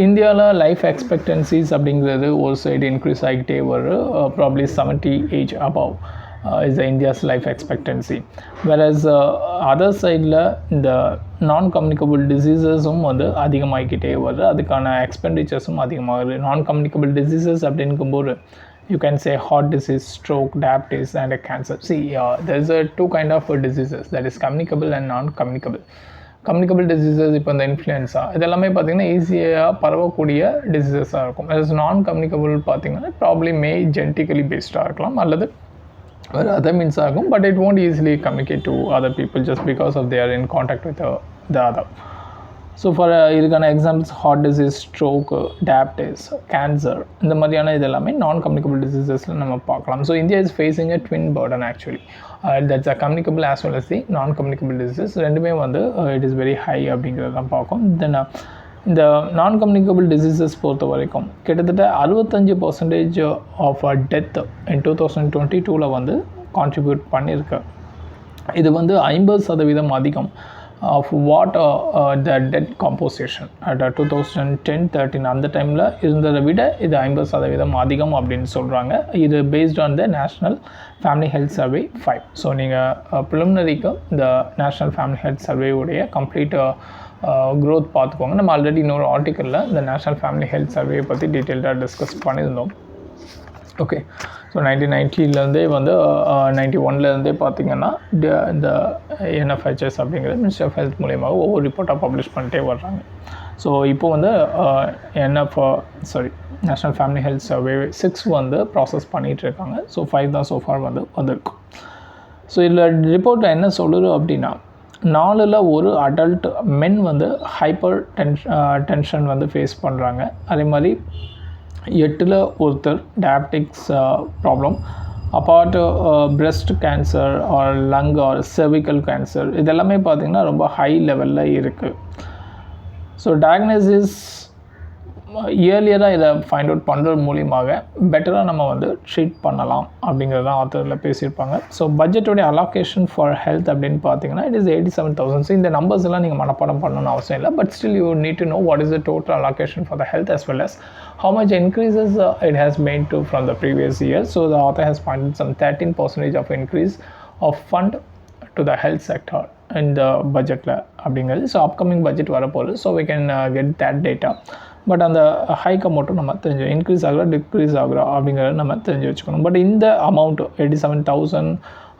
இந்தியாவில் லைஃப் எக்ஸ்பெக்டன்சிஸ் அப்படிங்கிறது ஒரு சைடு இன்க்ரீஸ் ஆகிட்டே வரும். Probably 70 age above is India's life expectancy. Whereas other சைடில் இந்த நான் கம்யூனிகபிள் டிசீசஸும் வந்து அதிகமாகிக்கிட்டே வருது. அதுக்கான எக்ஸ்பெண்டிச்சர்ஸும் அதிகமாகுது. நான் கம்யூனிகபிள் டிசீசஸ் அப்படிங்கும்போது you can say heart disease, stroke, diabetes and cancer. See, there is two kind of diseases, that is communicable and non-communicable. Communicable diseases இப்போ இந்த இன்ஃப்ளூயன்ஸா இதெல்லாமே பார்த்திங்கன்னா ஈஸியாக பரவக்கூடிய டிசீசஸாக இருக்கும். அஸ் நான் கம்யூனிகபிள் பார்த்திங்கன்னா ப்ராப்ளி ஜெனட்டிக்கலி பேஸ்டாக இருக்கலாம் அல்லது வேறு அதர் மீன்ஸ் ஆகும். But it won't easily communicate to other people just because of they are in contact with the other. So for இதுக்கான examples heart disease, stroke, diabetes, cancer, இந்த மாதிரியான இது எல்லாமே நான் கம்யூனிகபிள் டிசீசஸில் நம்ம பார்க்கலாம். So India is facing a twin burden actually. That's a communicable as well as the non communicable disease. ரெண்டுமே வந்து இட் இஸ் வெரி ஹை அப்படிங்கிறது தான் பார்க்கும். தென் இந்த நான் கம்யூனிகபிள் டிசீசஸ் பொறுத்த வரைக்கும் கிட்டத்தட்ட 65% ஆஃப் டெத் இன் 2022 வந்து கான்ட்ரிபியூட் பண்ணியிருக்கு. இது வந்து 50% அதிகம் of what the death composition at 2010-13 அந்த டைமில் இருந்ததை விட இது 50% அதிகம் அப்படின்னு சொல்கிறாங்க. இது based on the national family health survey 5. So நீங்கள் ப்ரிலிமினரிக்கு இந்த நேஷ்னல் ஃபேமிலி ஹெல்த் சர்வேவுடைய கம்ப்ளீட் க்ரோத் பார்த்துக்கோங்க. நம்ம ஆல்ரெடி இன்னொரு ஆர்டிக்கலில் இந்த நேஷ்னல் ஃபேமிலி ஹெல்த் சர்வேயை பற்றி டீட்டெயில்டாக டிஸ்கஸ் பண்ணியிருந்தோம். ஓகே, ஸோ 1990 வந்து 91 பார்த்திங்கன்னா இந்த NFHS அப்படிங்கிற மினிஸ்ட்ரி ஆஃப் ஹெல்த் மூலியமாக ஒவ்வொரு ரிப்போர்ட்டாக பப்ளிஷ் பண்ணிட்டே வர்றாங்க. ஸோ இப்போ வந்து நேஷ்னல் ஃபேமிலி ஹெல்த் சர்வே 6 வந்து ப்ராசஸ் பண்ணிகிட்ருக்காங்க. ஸோ 5 தான் சோஃபார் வந்து வந்திருக்கும். ஸோ இதில் ரிப்போர்ட்டில் என்ன சொல்லுது அப்படின்னா, 4ல் ஒரு அடல்ட் மென் வந்து ஹைப்பர் டென்ஷன் வந்து ஃபேஸ் பண்ணுறாங்க. அதே மாதிரி 8ல் ஒருத்தர் diabetics problem, apart breast cancer or lung or cervical cancer, இதெல்லாமே பார்த்திங்கன்னா ரொம்ப ஹை லெவலில் இருக்குது. ஸோ டயக்னோசிஸ் இயர்லியராக இதை ஃபைண்ட் அவுட் பண்ணுறது மூலியமாக பெட்டராக நம்ம வந்து ட்ரீட் பண்ணலாம் அப்படிங்கிறத ஆத்தரில் பேசியிருப்பாங்க. ஸோ பட்ஜெட்டோடைய அலோகேஷன் ஃபார் ஹெல்த் அப்படின்னு பார்த்தீங்கன்னா இட் இஸ் 87,000. ஸோ இந்த நம்பர்ஸ் எல்லாம் நீங்கள் மனப்பாடம் பண்ணணும்னு அவசியம் இல்லை. But still you need to know what is the total allocation for the health as well as how much increases it has made to from the previous year. So the author has pointed some 13% of increase of fund to the health sector in the budget அப்படிங்கிறது. ஸோ அப்கமிங் பட்ஜெட் வரப்போகுது. So we can get that data. But அந்த ஹைக்கை மட்டும் நம்ம தெரிஞ்சு இன்க்ரீஸ் ஆகுறா டிக்ரீஸ் ஆகுறா அப்படிங்கிறத நம்ம தெரிஞ்சு வச்சுக்கணும். பட் இந்த amount 87,000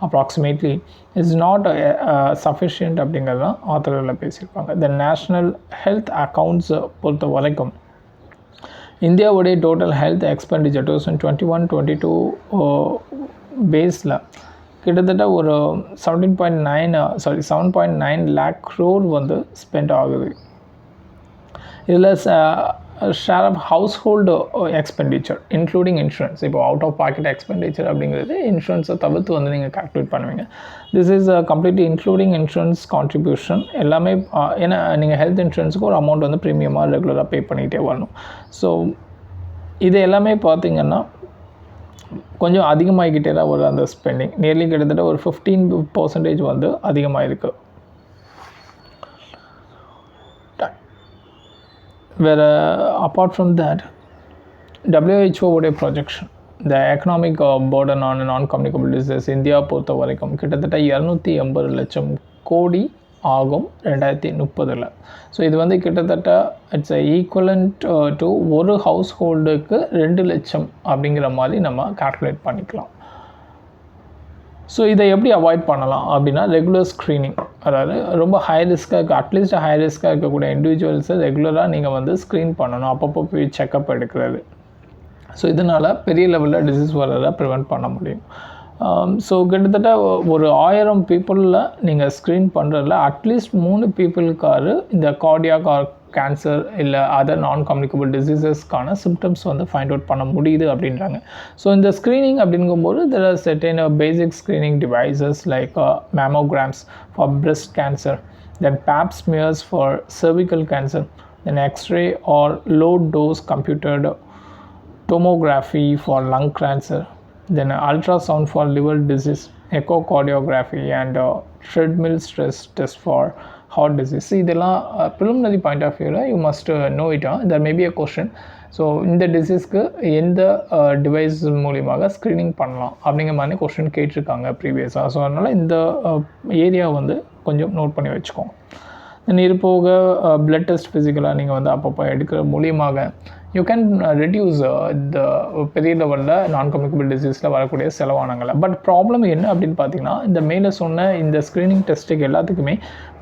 approximately is not sufficient அப்படிங்கிறது தான் ஆத்தரில் பேசியிருப்பாங்க. The national health accounts பொறுத்த வரைக்கும் இந்தியாவுடைய டோட்டல் ஹெல்த் எக்ஸ்பெண்டிச்சர் 2021-22 பேஸில் கிட்டத்தட்ட ஒரு 7.9 lakh crore வந்து ஸ்பெண்ட் ஆகுது. இதில் share of household expenditure including insurance, இப்போ அவுட் ஆஃப் பாக்கெட் எக்ஸ்பெண்டிச்சர் அப்படிங்கிறது இன்சூரன்ஸை தவிர்த்து வந்து நீங்கள் கால்குலேட் பண்ணுவீங்க. This is completely including insurance contribution எல்லாமே. ஏன்னா நீங்கள் ஹெல்த் இன்சூரன்ஸுக்கு ஒரு அமௌண்ட் வந்து ப்ரீமியமாக ரெகுலராக பே பண்ணிகிட்டே வரணும். ஸோ இது எல்லாமே பார்த்திங்கன்னா கொஞ்சம் அதிகமாகிக்கிட்டே தான் வருது. அந்த ஸ்பெண்டிங் நியர்லி கிட்டத்தட்ட ஒரு 15% வந்து அதிகமாக இருக்குது. வேறு அப்பார்ட் ஃப்ரம் தேட் WHO உடைய projection the economic burden on non communicable disease India பொறுத்த வரைக்கும் கிட்டத்தட்ட 280 லட்சம் கோடி ஆகும் 2030. ஸோ இது வந்து கிட்டத்தட்ட இட்ஸ் ஈக்குவலண்ட் டு ஒரு ஹவுஸ் ஹோல்டுக்கு 2 லட்சம் அப்படிங்கிற மாதிரி நம்ம கால்குலேட் பண்ணிக்கலாம். ஸோ இதை எப்படி அவாய்ட் பண்ணலாம் அப்படின்னா ரெகுலர் ஸ்க்ரீனிங், அதாவது ரொம்ப ஹை ரிஸ்க்காக இருக்குது, அட்லீஸ்ட் ஹை ரிஸ்க்காக இருக்கக்கூடிய இண்டிவிஜுவல்ஸை ரெகுலராக நீங்கள் வந்து ஸ்க்ரீன் பண்ணணும், அப்பப்போ போய் செக்கப் எடுக்கிறது. ஸோ இதனால் பெரிய லெவலில் டிசீஸ் வரதை ப்ரிவெண்ட் பண்ண முடியும். ஸோ கிட்டத்தட்ட ஒரு 1000 பீப்புளில் நீங்கள் ஸ்க்ரீன் பண்ணுறதுல அட்லீஸ்ட் 3 பீப்புளுக்காரு இந்த கார்டியாக் ஆர் கேன்சர் இல்லை அதர் நான் கம்யூனிகபிள் டிசீசஸ்க்கான சிம்டம்ஸ் வந்து ஃபைண்ட் அவுட் பண்ண முடியுது அப்படின்றாங்க. ஸோ இந்த ஸ்க்ரீனிங் அப்படிங்கும்போது there are certain basic screening devices like mammograms for breast cancer, then pap smears for cervical cancer, then X-ray or low dose computed tomography for lung cancer, then ultrasound for liver disease, echocardiography and treadmill stress test for heart disease. இதெல்லாம் preliminary point of view you must know it. There may be a question. So இந்த டிசீஸ்க்கு எந்த டிவைஸ் மூலியமாக ஸ்க்ரீனிங் பண்ணலாம் அப்படிங்கிற மாதிரி கொஸ்டின் கேட்டிருக்காங்க ப்ரீவியஸாக. ஸோ அதனால் இந்த ஏரியா வந்து கொஞ்சம் நோட் பண்ணி வச்சுக்கோங்க. தென் இது போக பிளட் டெஸ்ட் ஃபிசிக்கலாக நீங்கள் வந்து அப்பப்போ எடுக்கிற மூலியமாக யூ கேன் ரெடியூஸ் த பெரிய லெவலில் நான் கம்யூனிகபிள் டிசீஸில் வரக்கூடிய செலவானங்களை. பட் ப்ராப்ளம் என்ன அப்படின்னு பார்த்தீங்கன்னா இந்த மேலே சொன்ன இந்த ஸ்க்ரீனிங் டெஸ்ட்டுக்கு எல்லாத்துக்குமே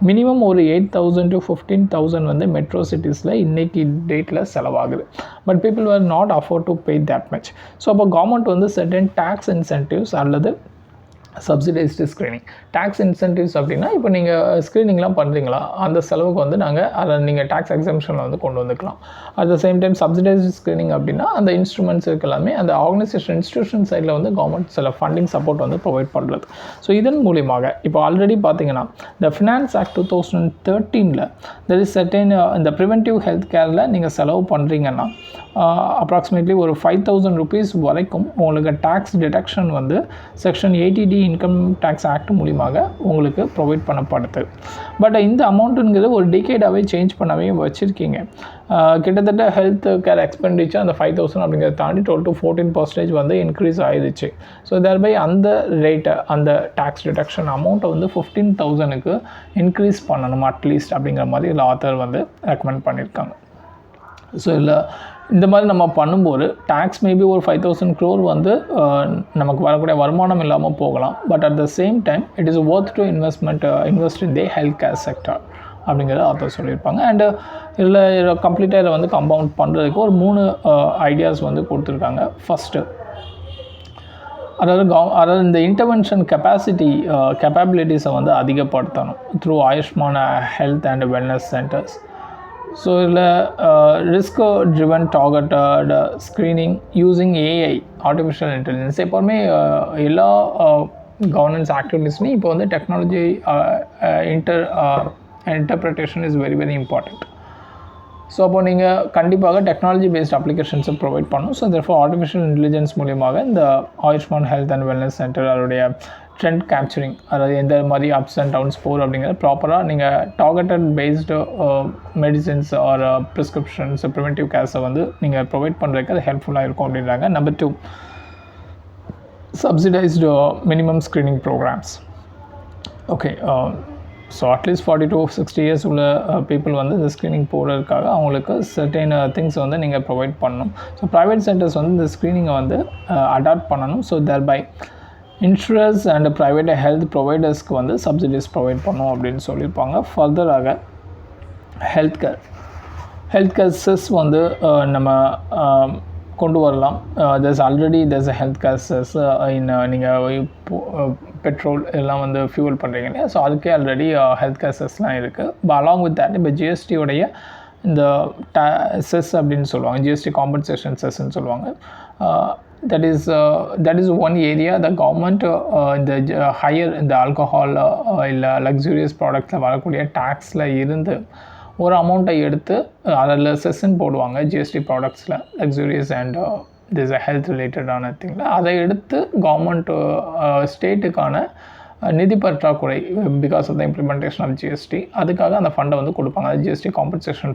மினிமம் ஒரு 8,000 to 15,000 வந்து மெட்ரோ சிட்டிஸில் இன்றைக்கி டேட்டில் செலவாகுது. But people are not afford to pay that much. So அப்போ கவர்மெண்ட் வந்து சர்டன் டேக்ஸ் இன்சென்டிவ்ஸ் அல்லது சப்சிடைஸ்டு ஸ்க்ரீனிங். டேக்ஸ் இன்சென்டிவ்ஸ் அப்படின்னா இப்போ நீங்கள் ஸ்க்ரீனிங்லாம் பண்ணுறீங்களா அந்த செலவுக்கு வந்து நாங்கள் அதை நீங்கள் டேக்ஸ் எக்ஸம்ஷனில் வந்து கொண்டு வந்துக்கலாம். At the same time subsidised screening அப்படின்னா அந்த இன்ஸ்ட்ருமெண்ட்ஸ் எல்லாமே அந்த ஆர்கனைசேஷன் இன்ஸ்டியூஷன் சைடில் வந்து கவர்மெண்ட் சில ஃபண்டிங் சப்போர்ட் வந்து ப்ரொவைட் பண்ணுறது. ஸோ இதன் மூலியமாக இப்போ ஆல்ரெடி பார்த்தீங்கன்னா இந்த finance act 2013 there is certain இந்த ப்ரிவென்டிவ் ஹெல்த் கேரில் நீங்கள் செலவு பண்ணுறீங்கன்னா அப்ராக்சிமேட்லி ஒரு 5,000 rupees வரைக்கும் உங்களுக்கு டேக்ஸ் டிடக்ஷன் வந்து section 80D income tax act மூலியமாக உங்களுக்கு ப்ரொவைட் பண்ணப்படுது. பட் இந்த அமௌண்ட்டுங்கிறது ஒரு டிகேடாகவே சேஞ்ச் பண்ணவே வச்சுருக்கீங்க. கிட்டத்தட்ட ஹெல்த் கேர் எக்ஸ்பெண்டிச்சர் அந்த 5,000 அப்படிங்கிறத தாண்டி 12 to 14% வந்து இன்க்ரீஸ் ஆகிடுச்சு. ஸோ தேர்பை அந்த ரேட்டை அந்த டேக்ஸ் டிடக்ஷன் அமௌண்ட்டை வந்து 15,000க்கு இன்க்ரீஸ் பண்ணணும் அட்லீஸ்ட் அப்படிங்கிற மாதிரி இதில் ஆத்தர் வந்து ரெக்கமெண்ட் பண்ணியிருக்காங்க. ஸோ இல்லை இந்த மாதிரி நம்ம பண்ணும்போது டேக்ஸ் மேபி ஒரு 5,000 crore வந்து நமக்கு வரக்கூடிய வருமானம் இல்லாமல் போகலாம். But at the same time it is worth to invest in the health care sector அப்படிங்கிறத ஆத்தர் சொல்லியிருப்பாங்க. அண்டு இதில் கம்ப்ளீட்டாக இதை வந்து கம்பவுண்ட் பண்ணுறதுக்கு ஒரு 3 ஐடியாஸ் வந்து கொடுத்துருக்காங்க. ஃபஸ்ட்டு அதாவது இந்த இன்டர்வென்ஷன் கேப்பபிலிட்டிஸை வந்து அதிகப்படுத்தணும் through Ayushman health and wellness centres. So இதில் risk driven targeted screening using AI artificial intelligence. எப்போவுமே எல்லா கவர்னன்ஸ் ஆக்டிவிட்டீஸ்லையும் இப்போ வந்து technology interpretation is very very important. So அப்போ நீங்கள் கண்டிப்பாக டெக்னாலஜி பேஸ்ட் அப்ளிகேஷன்ஸை ப்ரொவைட் பண்ணணும். ஸோ தேர்ஃபோர் ஆர்டிஃபிஷியல் இன்டெலிஜென்ஸ் மூலியமாக இந்த Ayushman health and wellness centre அதோடைய ட்ரெண்ட் கேப்சரிங், அதாவது எந்த மாதிரி அப்ஸ் அண்ட் டவுன்ஸ் போர் அப்படிங்கிறது ப்ராப்பராக நீங்கள் targeted based medicines or prescriptions preventive கேர்ஸை வந்து நீங்கள் ப்ரொவைட் பண்ணுறதுக்கு அது ஹெல்ப்ஃபுல்லாக இருக்கும் அப்படின்றாங்க. Number 2, subsidised minimum screening programmes. Okay, so at least 40 to 60 years உள்ள பீப்புள் வந்து இந்த ஸ்க்ரீனிங் போகிறதுக்காக அவங்களுக்கு சர்டைன் திங்ஸ் வந்து நீங்கள் ப்ரொவைட் பண்ணணும். ஸோ ப்ரைவேட் சென்டர்ஸ் வந்து இந்த ஸ்க்ரீனிங்கை வந்து அடாப்ட் பண்ணணும். So thereby insurance and private health ப்ரொவைடர்ஸ்க்கு வந்து சப்சிடிஸ் ப்ரொவைட் பண்ணோம் அப்படின்னு சொல்லியிருப்பாங்க. ஃபர்தராக ஹெல்த் கேர் செஸ் வந்து நம்ம கொண்டு வரலாம். there's a health care cess in நீங்கள் பெட்ரோல் எல்லாம் வந்து ஃபியூல் பண்ணுறீங்க இல்லையா, ஸோ அதுக்கே ஆல்ரெடி ஹெல்த் கேர் செஸ்லாம் இருக்குது. அலாங் வித் தட் இப்போ ஜிஎஸ்டியோடைய இந்த செஸ் அப்படின்னு சொல்லுவாங்க, ஜிஎஸ்டி காம்பன்சேஷன் செஸ்ன்னு சொல்லுவாங்க. that is one area the government இந்த ஹையர் இந்த ஆல்கஹால் இல்லை லக்ஸூரியஸ் ப்ராடக்ட்ஸில் வரக்கூடிய டேக்ஸில் இருந்து ஒரு அமௌண்ட்டை எடுத்து அதில் செஸ்ன்னு போடுவாங்க ஜிஎஸ்டி ப்ராடக்ட்ஸில் லக்ஸூரியஸ் அண்ட் திஸ் ஹெல்த் ரிலேட்டடான திங்கில் அதை எடுத்து கவர்மெண்ட் ஸ்டேட்டுக்கான நிதி பற்றாக்குறை because of the implementation of GST அதுக்காக அந்த ஃபண்டை வந்து கொடுப்பாங்க. அது ஜிஎஸ்டி காம்பன்சேஷன்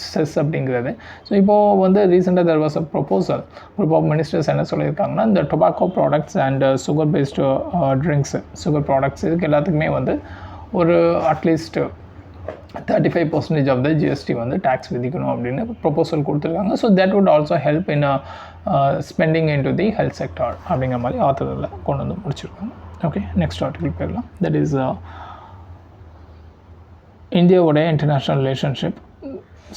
செஸ் அப்படிங்கிறது. ஸோ இப்போது வந்து ரீசெண்டாக there was a proposal group of ministers என்ன சொல்லியிருக்காங்கன்னா, இந்த tobacco products and sugar based drinks sugar products இதுக்கு எல்லாத்துக்குமே வந்து ஒரு அட்லீஸ்ட் 35% ஆஃப் த ஜிஎஸ்டி வந்து டேக்ஸ் விதிக்கணும் அப்படின்னு ப்ரொபோசல் கொடுத்துருக்காங்க. So that would also help in spending in to the health sector அப்படிங்கிற மாதிரி ஆத்தரில் கொண்டு வந்து முடிச்சிருக்காங்க. ஓகே, நெக்ஸ்ட் ஆர்டிகல் போயிடலாம். தட் இஸ் இந்தியாவோடைய இன்டர்நேஷ்னல் ரிலேஷன்ஷிப்.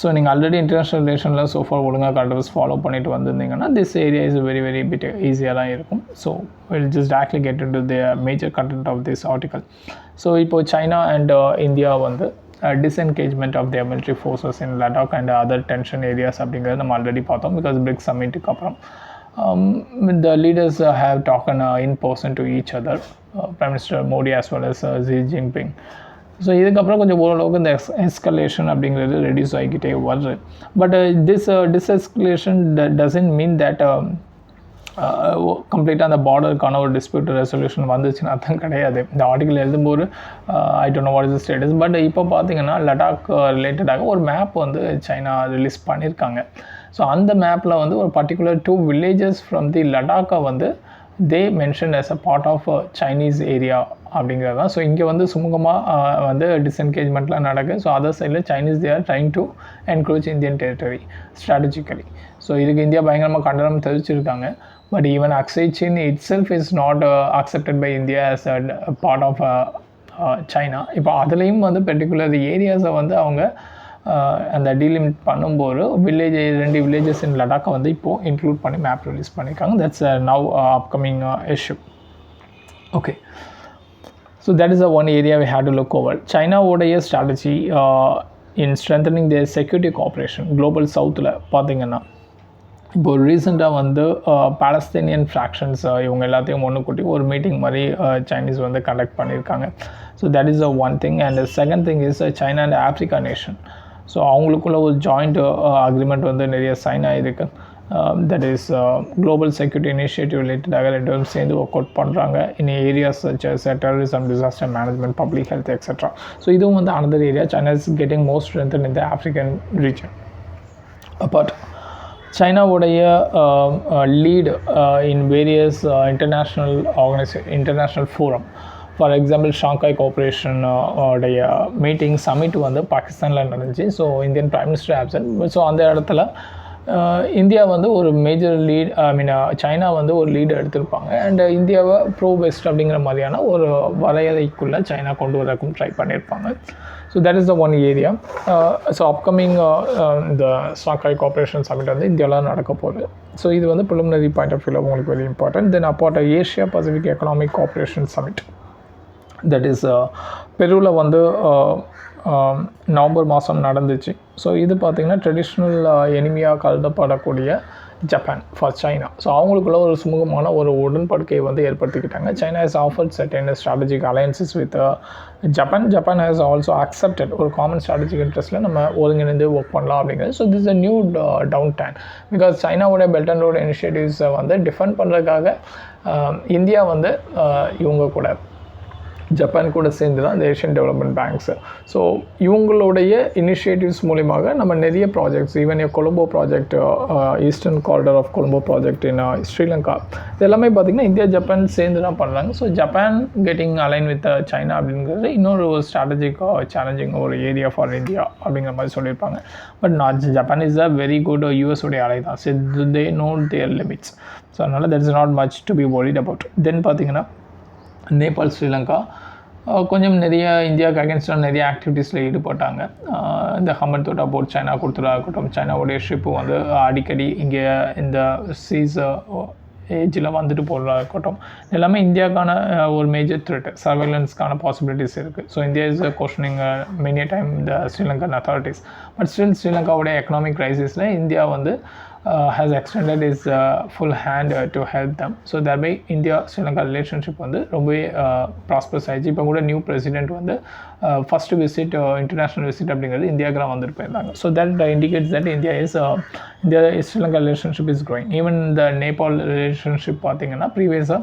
ஸோ நீங்கள் ஆல்ரெடி இன்டர்நேஷ்னல் ரிலேஷனில் சோஃபார் ஒழுங்காக கண்டர்ஸ் ஃபாலோ பண்ணிட்டு வந்திருந்தீங்கன்னா this area is very very bit ஈஸியாக தான் இருக்கும். So will just directly get in to the major content of this article. So இப்போது சைனா அண்ட் இந்தியா வந்து disengagement of their military forces in Ladakh and other tension areas அப்படிங்கிறது நம்ம ஆல்ரெடி பார்த்தோம். பிகாஸ் பிரிக்ஸ் சம்மிட்டுக்கு அப்புறம் the leaders have talked in person to each other, Prime Minister Modi as well as Xi Jinping. So இதுக்கப்புறம் கொஞ்சம் ஓரளவுக்கு இந்த எஸ்கலேஷன் அப்படிங்கிறது ரெடியூஸ் ஆகிக்கிட்டே வருது. பட் டிஸ்எஸ்கலேஷன் டசன்ட் மீன் தட் கம்ப்ளீட்டாக அந்த பார்டருக்கான ஒரு டிஸ்பியூட் ரெசல்யூஷன் வந்துச்சுன்னா தான் கிடையாது. இந்த ஆர்டிகல் எழுதும்போது I don't know what is the status. But இப்போ பார்த்தீங்கன்னா லடாக் ரிலேட்டடாக ஒரு மேப் வந்து சைனா ரிலீஸ் பண்ணியிருக்காங்க. ஸோ அந்த மேப்பில் வந்து ஒரு பர்டிகுலர் 2 villages ஃப்ரம் தி லடாக்கை வந்து they mention as a part of Chinese area அப்படிங்கிறது தான். ஸோ இங்கே வந்து சுமூகமாக வந்து டிஸ்என்கேஜ்மெண்ட்லாம் நடக்குது. ஸோ அதர் சைடில் Chinese they are trying to encroach Indian territory strategically. So இதுக்கு இந்தியா பயங்கரமாக கண்டனம் தெரிவிச்சிருக்காங்க. But even Aksai Chin itself is not accepted by India as a part of China. இப்போ அதுலேயும் வந்து பர்டிகுலர் ஏரியாஸை வந்து அவங்க அந்த டீலிமிட் பண்ணும்போது ரெண்டு வில்லேஜஸ் இன் லடாக்கை வந்து இப்போது இன்க்ளூட் பண்ணி மேப் ரிலீஸ் பண்ணியிருக்காங்க. That's now upcoming issue. Okay, so that is one area we have to look over. சைனாவோடைய strategy in strengthening their security cooperation global சவுத்தில் பார்த்தீங்கன்னா இப்போ ரீசெண்டாக வந்து பாலஸ்தீனியன் ஃப்ராக்ஷன்ஸ் இவங்க எல்லாத்தையும் ஒன்று கூட்டி ஒரு மீட்டிங் மாதிரி சைனீஸ் வந்து கண்டக்ட் பண்ணியிருக்காங்க. So that is one thing. And second thing is China and Africa nation. So அவங்களுக்குள்ள ஒரு ஜாயிண்ட் அக்ரிமெண்ட் வந்து நிறைய சைன் ஆகிருக்கு. That is global security initiative ரிலேட்டடாக ரெண்டு பேரும் சேர்ந்து ஒர்க் அவுட் பண்ணுறாங்க இன் areas such as terrorism, disaster management, public health etc. So இதுவும் வந்து another area China is getting more strengthened in the African region. But சைனாவுடைய lead in various international forum, for example Shanghai cooperation உடைய மீட்டிங் சமிட் வந்து பாகிஸ்தானில் நடந்துச்சு. So Indian prime minister absent. So அந்த இடத்துல இந்தியா வந்து ஒரு மேஜர் லீட் சைனா வந்து ஒரு லீடு எடுத்திருப்பாங்க. அண்ட் இந்தியாவை ப்ரோ வெஸ்ட் அப்படிங்கிற மாதிரியான ஒரு வரையறைக்குள்ளே சைனா கொண்டு வரக்கும் ட்ரை பண்ணியிருப்பாங்க. So that is the one area. So upcoming இந்த ஷாங்காய் கோஆப்ரேஷன் சமிட் வந்து இந்தியாவில் நடக்க போகுது. ஸோ இது வந்து ப்ரிலிமினரி பாயிண்ட் ஆஃப் வியூவில் உங்களுக்கு very important. Then apart Asia Pacific economic cooperation summit, that is பெருவில் வந்து நவம்பர் மாதம் நடந்துச்சு. ஸோ இது பார்த்திங்கன்னா ட்ரெடிஷ்னல் எனிமியாக கருதப்படக்கூடிய ஜப்பான் ஃபார் சைனா. ஸோ அவங்களுக்குள்ள ஒரு சுமூகமான ஒரு உடன்படிக்கையை வந்து ஏற்படுத்திக்கிட்டாங்க. China has offered certain strategic alliances with Japan. Japan has also accepted ஒரு காமன் ஸ்ட்ராட்டஜிக் இன்ட்ரெஸ்ட்டில் நம்ம ஒருங்கிணைந்து ஒர்க் பண்ணலாம் அப்படிங்கிறது. So this a new down time because சைனாவோட பெல்ட் அண்ட் ரோடு இனிஷியேட்டிவ்ஸை வந்து டிஃபெண்ட் பண்ணுறதுக்காக இந்தியா வந்து இவங்க கூட ஜப்பான் கூட சேர்ந்து தான் இந்த ஏஷியன் டெவலப்மெண்ட் பேங்க்ஸு. ஸோ இவங்களுடைய இனிஷியேட்டிவ்ஸ் மூலிமாக நம்ம நிறைய projects, even Colombo project, eastern corridor of Colombo project in Sri Lanka, இது எல்லாமே பார்த்திங்கன்னா இந்தியா ஜப்பான் சேர்ந்து தான் பண்ணுறாங்க. So Japan getting align with China அப்படிங்கிறது இன்னொரு ஒரு ஸ்ட்ராட்டஜிக் சேலஞ்சிங் ஒரு ஏரியா ஃபார் இந்தியா அப்படிங்கிற மாதிரி சொல்லியிருப்பாங்க. But not Japan is a very good யூஎஸோடைய அலை தான். They know their limits. So அதனால் that is not much to be worried about. Then பார்த்திங்கன்னா நேபாள் ஸ்ரீலங்கா கொஞ்சம் நிறைய இந்தியாவுக்கு அகேன்ஸ்டாக நிறைய ஆக்டிவிட்டீஸில் ஈடுபட்டாங்க. இந்த ஹமர்தோட்டா போர்ட் சைனா கொடுத்துட்டா இருக்கட்டும், சைனாவுடைய ஷிப்பு வந்து அடிக்கடி இங்கே இந்த சீஸ் ஏஜில் வந்துட்டு போகிறதா இருக்கட்டும், எல்லாமே இந்தியாவுக்கான ஒரு மேஜர் த்ரெட், சர்வைலன்ஸ்க்கான பாசிபிலிட்டிஸ் இருக்குது. So India is questioning many time the Sri Lankan authorities. But still ஸ்ரீலங்காவுடைய எக்கனாமிக் க்ரைசிஸில் இந்தியா வந்து has extended its full hand to help them. So thereby India Sri Lanka relationship வந்து ரொம்பவே ப்ராஸ்பரஸ் ஆயிடுச்சு. இப்போ கூட நியூ பிரசிடென்ட் வந்து ஃபஸ்ட்டு விசிட் இன்டர்நேஷ்னல் விசிட் அப்படிங்கிறது இந்தியாவுக்கு வந்துட்டு போயிருந்தாங்க. So that indicates that India Sri Lanka relationship is growing. Even இந்த நேபாள் ரிலேஷன்ஷிப் பார்த்தீங்கன்னா ப்ரீவியஸாக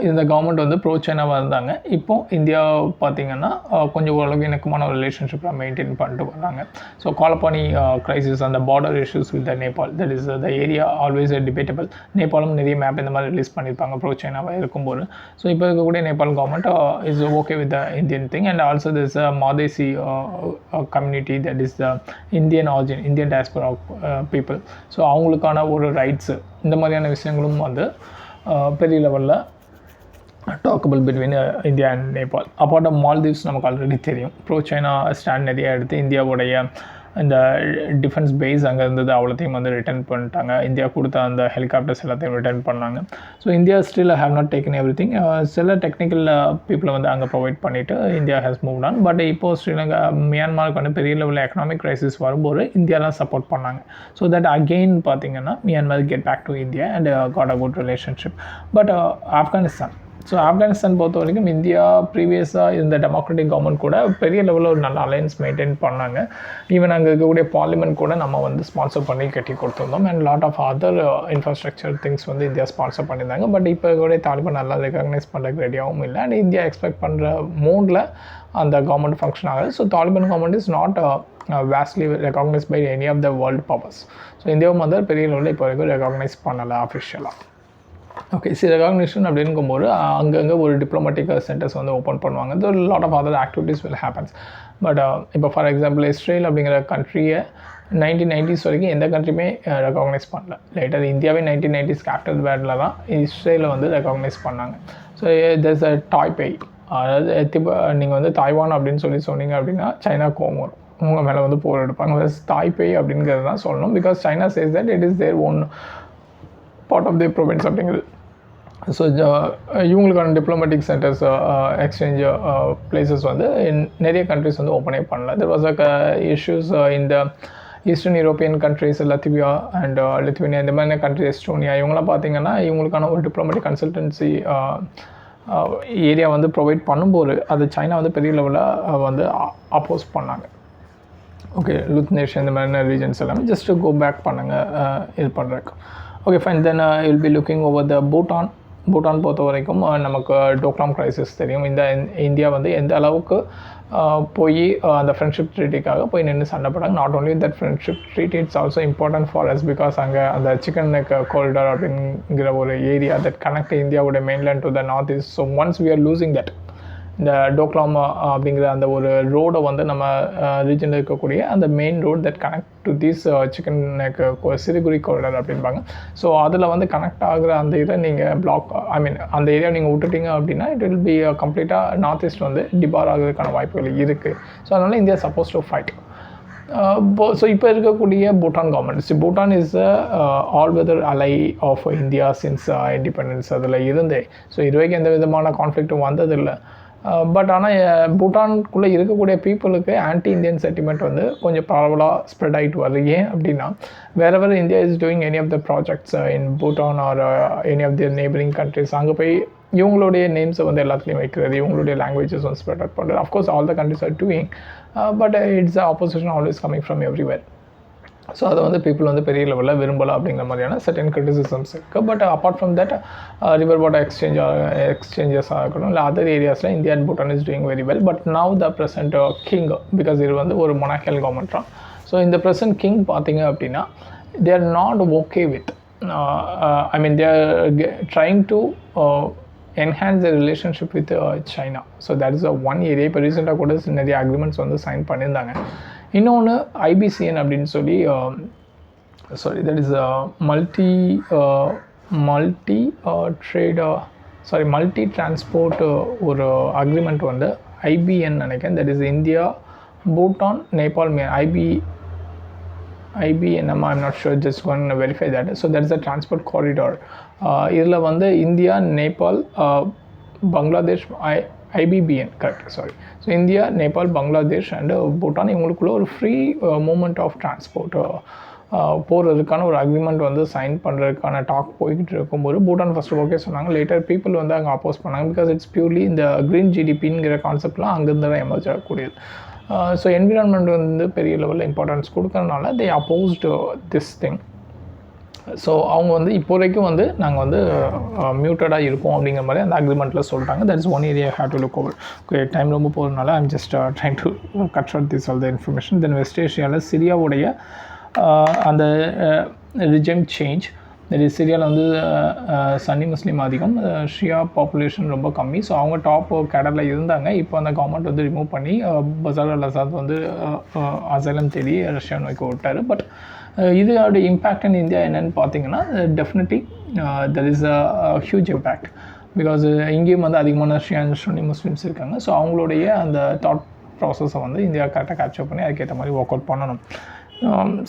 இந்த கவர்மெண்ட் வந்து ப்ரோ சைனாவாக இருந்தாங்க. இப்போது இந்தியா பார்த்திங்கன்னா கொஞ்சம் ஓரளவுக்கு இணக்கமான ஒரு ரிலேஷன்ஷிப்பை மெயின்டைன் பண்ணிட்டு வராங்க. ஸோ காலப்பானி க்ரைசிஸ், அந்த border issues with the Nepal, that is the area always debatable. நேபாளும் நிறைய மேப் இந்த மாதிரி ரிலீஸ் பண்ணியிருப்பாங்க ப்ரோ சைனாவாக இருக்கும்போது. ஸோ இப்போ இருக்கக்கூடிய Nepal government is okay with the Indian thing. And also this Madhesi community, that is the Indian origin, Indian diaspora people. So அவங்களுக்கான ஒரு ரைட்ஸு, இந்த மாதிரியான விஷயங்களும் வந்து பெரிய லெவலில் talkable between India and Nepal. Apart of Maldives நமக்கு ஆல்ரெடி தெரியும், ப்ரோ சைனா ஸ்டாண்ட் நிறைய எடுத்து இந்தியாவுடைய இந்த டிஃபென்ஸ் பேஸ் அங்கே இருந்தது அவ்வளோத்தையும் வந்து ரிட்டர்ன் பண்ணிட்டாங்க. இந்தியா கொடுத்த அந்த ஹெலிகாப்டர்ஸ் எல்லாத்தையும் ரிட்டர்ன் பண்ணாங்க. So India still have not taken every thing. சில டெக்னிக்கல் பீப்புளை வந்து அங்கே ப்ரொவைட் பண்ணிவிட்டு India has move on. But இப்போது ஸ்ரீலங்கா மியான்மாருக்கு வந்து பெரிய லெவலில் எக்கனாமிக் க்ரைசிஸ் வரும்போது இந்தியாலாம் சப்போர்ட் பண்ணாங்க. ஸோ தட் அகெயின் பார்த்தீங்கன்னா Myanmar get back to India and got a good relationship. But Afghanistan, so Afghanistan பொறுத்த வரைக்கும் இந்தியா ப்ரீவியஸாக இந்த டெமோக்ராட்டிக் கவர்மெண்ட் கூட பெரிய லெவலில் ஒரு நல்ல அலையன்ஸ் மெயின்டைன் பண்ணாங்க. ஈவன் அங்கே இருக்கக்கூடிய பார்லிமெண்ட் கூட நம்ம வந்து ஸ்பான்சர் பண்ணி கட்டி கொடுத்துருந்தோம். And lot of other infrastructure things வந்து இந்தியா ஸ்பான்சர் பண்ணியிருந்தாங்க. பட் இப்போ கூட தாலிபான் நல்லா ரெகக்னைஸ் பண்ணுறதுக்கு ரெடியாகவும் இல்லை. அண்ட் இந்தியா எக்ஸ்பெக்ட் பண்ணுற மோடில் அந்த கவர்மெண்ட் ஃபங்க்ஷன் ஆகுது. So Taliban government is not vastly recognized by any of the world powers. So இந்தியாவும் வந்து பெரிய லெவலில் இப்போ வரைக்கும் ரெகக்னைஸ் பண்ணலை அஃபிஷியலாக. ஓகே, சி ரெகக்னிஷன் அப்படிங்கும்போது அங்கங்கே ஒரு டிப்ளமேட்டிக் சென்டர்ஸ் வந்து ஓப்பன் பண்ணுவாங்க. So lot of other activities will happens. But இப்போ ஃபார் எக்ஸாம்பிள் இஸ்ரேல் அப்படிங்கிற கண்ட்ரியை 1990s வரைக்கும் எந்த கண்ட்ரியுமே ரெகக்னைஸ் பண்ணல. லேட்டர் இந்தியாவே 1990s கேபிட்டல் பேட்டில் தான் இஸ்ரேலை வந்து ரெகக்னைஸ் பண்ணாங்க. ஸோ there's a டாய்பே, அதாவது நீங்கள் வந்து தாய்வான் அப்படின்னு சொன்னீங்க அப்படின்னா சைனா கோவம் வரும், உங்கள் மேலே வந்து போர் எடுப்பாங்க. தாய்பே அப்படிங்கிறது தான் சொல்லணும். Because China says that it is their own part of their province அப்படிங்கிறது. ஸோ இவங்களுக்கான டிப்ளமேட்டிக் சென்டர்ஸ், எக்ஸ்சேஞ்ச் பிளேசஸ் வந்து நிறைய கண்ட்ரிஸ் வந்து ஓப்பனே பண்ணல. தெர் வாஸ் அ இஷ்யூஸ் இந்த eastern European countries, Latvia and Lithuania, இந்த மாதிரி கண்ட்ரி, எஸ்டோனியா, இவங்களாம் பார்த்தீங்கன்னா இவங்களுக்கான ஒரு டிப்ளமேட்டிக் கன்சல்டன்சி ஏரியா வந்து ப்ரொவைட் பண்ணும்போது அது சைனா வந்து பெரிய லெவலில் வந்து அப்போஸ் பண்ணாங்க. ஓகே, லுத்னேஷன் இந்த மாதிரியான ரீஜன்ஸ் எல்லாமே ஜஸ்ட் கோ பேக் பண்ணுங்கள் இது பண்ணுறதுக்கு. Okay fine. Then will be looking over the Bhutan. Bhutan பொறுத்த வரைக்கும் நமக்கு டோக்லாம் க்ரைசிஸ் தெரியும். இந்த இந்தியா வந்து எந்த அளவுக்கு போய் அந்த ஃப்ரெண்ட்ஷிப் ட்ரீட்டிக்காக போய் நின்று சண்டை போட்டாங்க. Not only that friendship treaty, it's also important for us because அங்கே அந்த சிக்கன் நெக் காரிடார் அப்படிங்கிற ஒரு ஏரியா தட் கனெக்ட் இந்தியாவோட mainland to the north east. So once we are losing that, இந்த டோக்லாம் அப்படிங்கிற அந்த ஒரு ரோடை வந்து நம்ம ரீஜனில் இருக்கக்கூடிய அந்த main road that connect to this chicken neck Siliguri corridor அப்படின்பாங்க. ஸோ அதில் வந்து கனெக்ட் ஆகிற அந்த இதை நீங்கள் பிளாக், ஐ மீன் அந்த ஏரியா நீங்கள் விட்டுட்டீங்க அப்படின்னா இட் வில் பி கம்ப்ளீட்டாக நார்த் ஈஸ்ட் வந்து டிபார் ஆகிறதுக்கான வாய்ப்புகள் இருக்குது. ஸோ அதனால் India suppose to fight. So இப்போ இருக்கக்கூடிய Bhutan government, Bhutan is all weather ally of India since independence அதில் இருந்தே. ஸோ இது வரைக்கும் எந்த விதமான கான்ஃப்ளிக்ட்டும் வந்ததில்லை. பட் ஆனால் பூட்டானுக்குள்ளே இருக்கக்கூடிய பீப்புளுக்கு ஆன்டி இந்தியன் சென்டிமெண்ட் வந்து கொஞ்சம் பரவலாக ஸ்ப்ரெட் ஆகிட்டு வருது. ஏன் அப்படின்னா wherever India is doing any of the projects in Bhutan or any of the neighbouring countries, அங்கே போய் இவங்களுடைய நேம்ஸை வந்து எல்லாத்துலேயும் வைக்கிறது, இவங்களுடைய லாங்குவேஜஸ் வந்து ஸ்ப்ரெட் அவுட் பண்ணுறது. Of course all the countries are doing, but it's opposition always coming from everywhere. So அதை வந்து பீப்புள் வந்து பெரிய லெவலில் விரும்பலாம் அப்படிங்கிற மாதிரியான சர்டன் கிரிட்டிசிசம்ஸ் இருக்குது. But apart from that river water exchanges ஆகணும் இல்லை அதர் ஏரியாஸில் India and Bhutan is doing very well. But now the present king, because இது வந்து ஒரு மொனார்க்கியல் கவர்மெண்ட் தான். ஸோ இந்த ப்ரெசென்ட் கிங் பார்த்தீங்க அப்படின்னா they are not okay with, I mean they are trying to enhance the relationship with China. So that is a one area. இப்போ ரீசெண்டாக கூட நிறைய அக்ரிமெண்ட்ஸ் வந்து சைன் பண்ணியிருந்தாங்க. இன்னொன்று IBCN அப்படின்னு சொல்லி sorry that is multi trade sorry multi transport ஒரு அக்ரிமெண்ட் வந்து ஐபிஎன் நினைக்கிறேன், that is India Bhutan Nepal IBNM, I'm not sure, just going to verify that. So that is a transport corridor. இதில் வந்து India Nepal Bangladesh IBBN correct sorry. So India Nepal Bangladesh and Bhutan இவங்களுக்குள்ள ஒரு ஃப்ரீ மூமெண்ட் ஆஃப் டிரான்ஸ்போர்ட் போகிறதுக்கான ஒரு அக்ரிமெண்ட் வந்து சைன் பண்ணுறதுக்கான டாக் போய்கிட்டு இருக்கும்போது பூட்டான் ஃபஸ்ட்டு ஓகே சொன்னாங்க. லேட்டர் பீப்புள் வந்து அங்கே அப்போஸ் பண்ணாங்க. பிகாஸ் இட்ஸ் பியூர்லி இந்த க்ரீன் ஜிடிபிங்கிற கான்செப்ட்லாம் அங்கேருந்து தான் எமர்ஜ் ஆகக்கூடியது. ஸோ என்விரான்மெண்ட் வந்து பெரிய லெவலில் இம்பார்ட்டன்ஸ் கொடுக்கறதுனால தே அப்போஸ்டு திஸ் திங். ஸோ அவங்க வந்து இப்போதைக்கும் வந்து நாங்கள் வந்து மியூட்டடாக இருப்போம் அப்படிங்கிற மாதிரி அந்த அக்ரிமெண்ட்டில் சொல்லிட்டாங்க. That is one area have to look over. Okay, time ரொம்ப போகிறதுனால I'm just trying to cut short this all the information. Then west ஏஷியாவில் சிரியாவுடைய அந்த ரிஜிம் சேஞ்ச், தட் இஸ் சிரியாவில் வந்து சன்னி முஸ்லீம் அதிகம், ஷியா பாப்புலேஷன் ரொம்ப கம்மி. ஸோ அவங்க டாப் கேடரில் இருந்தாங்க. இப்போ அந்த கவர்மெண்ட் வந்து ரிமூவ் பண்ணி பசார் அல் அசாத் வந்து அசைலம் தேடி ரஷ்யா நோக்கி விட்டார். பட் இதோட இம்பேக்ட் இன் இந்தியா என்னென்னு பார்த்தீங்கன்னா definitely there is a huge impact. Because இங்கேயும் வந்து அதிகமான ஷியன் சுன்னி முஸ்லீம்ஸ் இருக்காங்க. ஸோ அவங்களுடைய அந்த தாட் ப்ராசஸை வந்து இந்தியா கரெக்டாக கேப்சர் பண்ணி அதுக்கேற்ற மாதிரி ஒர்க் அவுட் பண்ணணும்.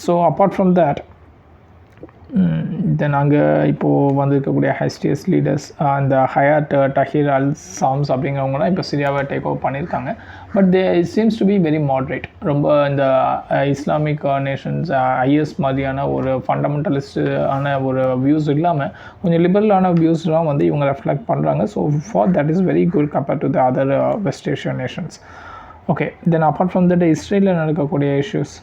So apart from that then அங்கே இப்போது வந்திருக்கக்கூடிய ஹெச்டிஎஸ் லீடர்ஸ் அந்த ஹயாட் டஹீர் அல் சாம்ஸ் அப்படிங்கிறவங்களாம் இப்போ சிரியாவை டேக் ஓவர் பண்ணியிருக்காங்க. But they seems to be very moderate. ரொம்ப இந்த இஸ்லாமிக் நேஷன்ஸ் ஐஎஸ் மாதிரியான ஒரு ஃபண்டமெண்டலிஸ்டான ஒரு வியூஸ் இல்லாமல் கொஞ்சம் லிபரலான வியூஸ்லாம் வந்து இவங்க ரெஃப்ளெக்ட் பண்ணுறாங்க. So for that is very good compared to the other west Asian Nations. Okay, then apart from that இஸ்ரேலில் நடக்கக்கூடிய இஷ்யூஸ்.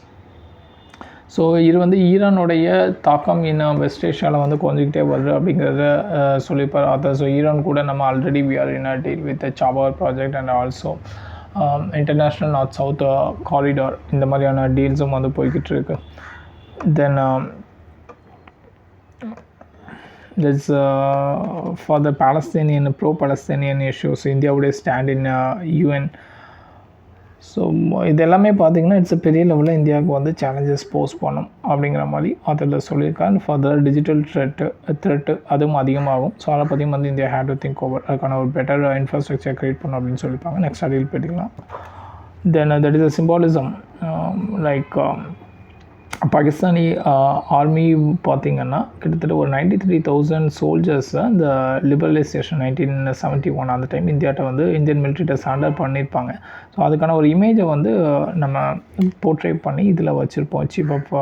ஸோ இது வந்து ஈரானுடைய தாக்கம் இன்னும் வெஸ்ட் ஏஷியாவில் வந்து குறைஞ்சிக்கிட்டே வருது அப்படிங்கிறத சொல்லியிருப்பார் ஆத்தர். ஸோ ஈரான் கூட நம்ம already we are in a deal with Chabahar project and also international north south corridor, இந்த மாதிரியான டீல்ஸும் வந்து போய்கிட்டு இருக்கு. Then this for the Palestinian pro Palestinian issues இந்தியாவுடைய ஸ்டாண்ட் இன் UN. ஸோ இது எல்லாமே பார்த்திங்கன்னா இட்ஸ் பெரிய லெவலில் இந்தியாவுக்கு வந்து சேலஞ்சஸ் போஸ் பண்ணும் அப்படிங்கிற மாதிரி அதில் சொல்லியிருக்காங்க. ஃபர்தர் டிஜிட்டல் த்ரெட்டு அதுவும் அதிகமாகும். ஸோ அதை பற்றியும் வந்து India had to think over. அதுக்கான ஒரு பெட்டர் இன்ஃப்ராஸ்ட்ரக்சர் க்ரியேட் பண்ணும் அப்படின்னு சொல்லியிருப்பாங்க. நெக்ஸ்ட் அடியில் போய்ட்டிக்கலாம். Then that is a symbolism like Pakistani army பார்த்திங்கன்னா கிட்டத்தட்ட ஒரு 93,000 சோல்ஜர்ஸ் இந்த லிபரலைசேஷன் 1971 அந்த டைம் இந்தியாட்ட வந்து இந்தியன் மிலிட்ரிட்ட சரண்டர் பண்ணியிருப்பாங்க. ஸோ அதுக்கான ஒரு இமேஜை வந்து நம்ம போர்ட்ரே பண்ணி இதில் வச்சுருப்போம் சீஃப் ஆஃப்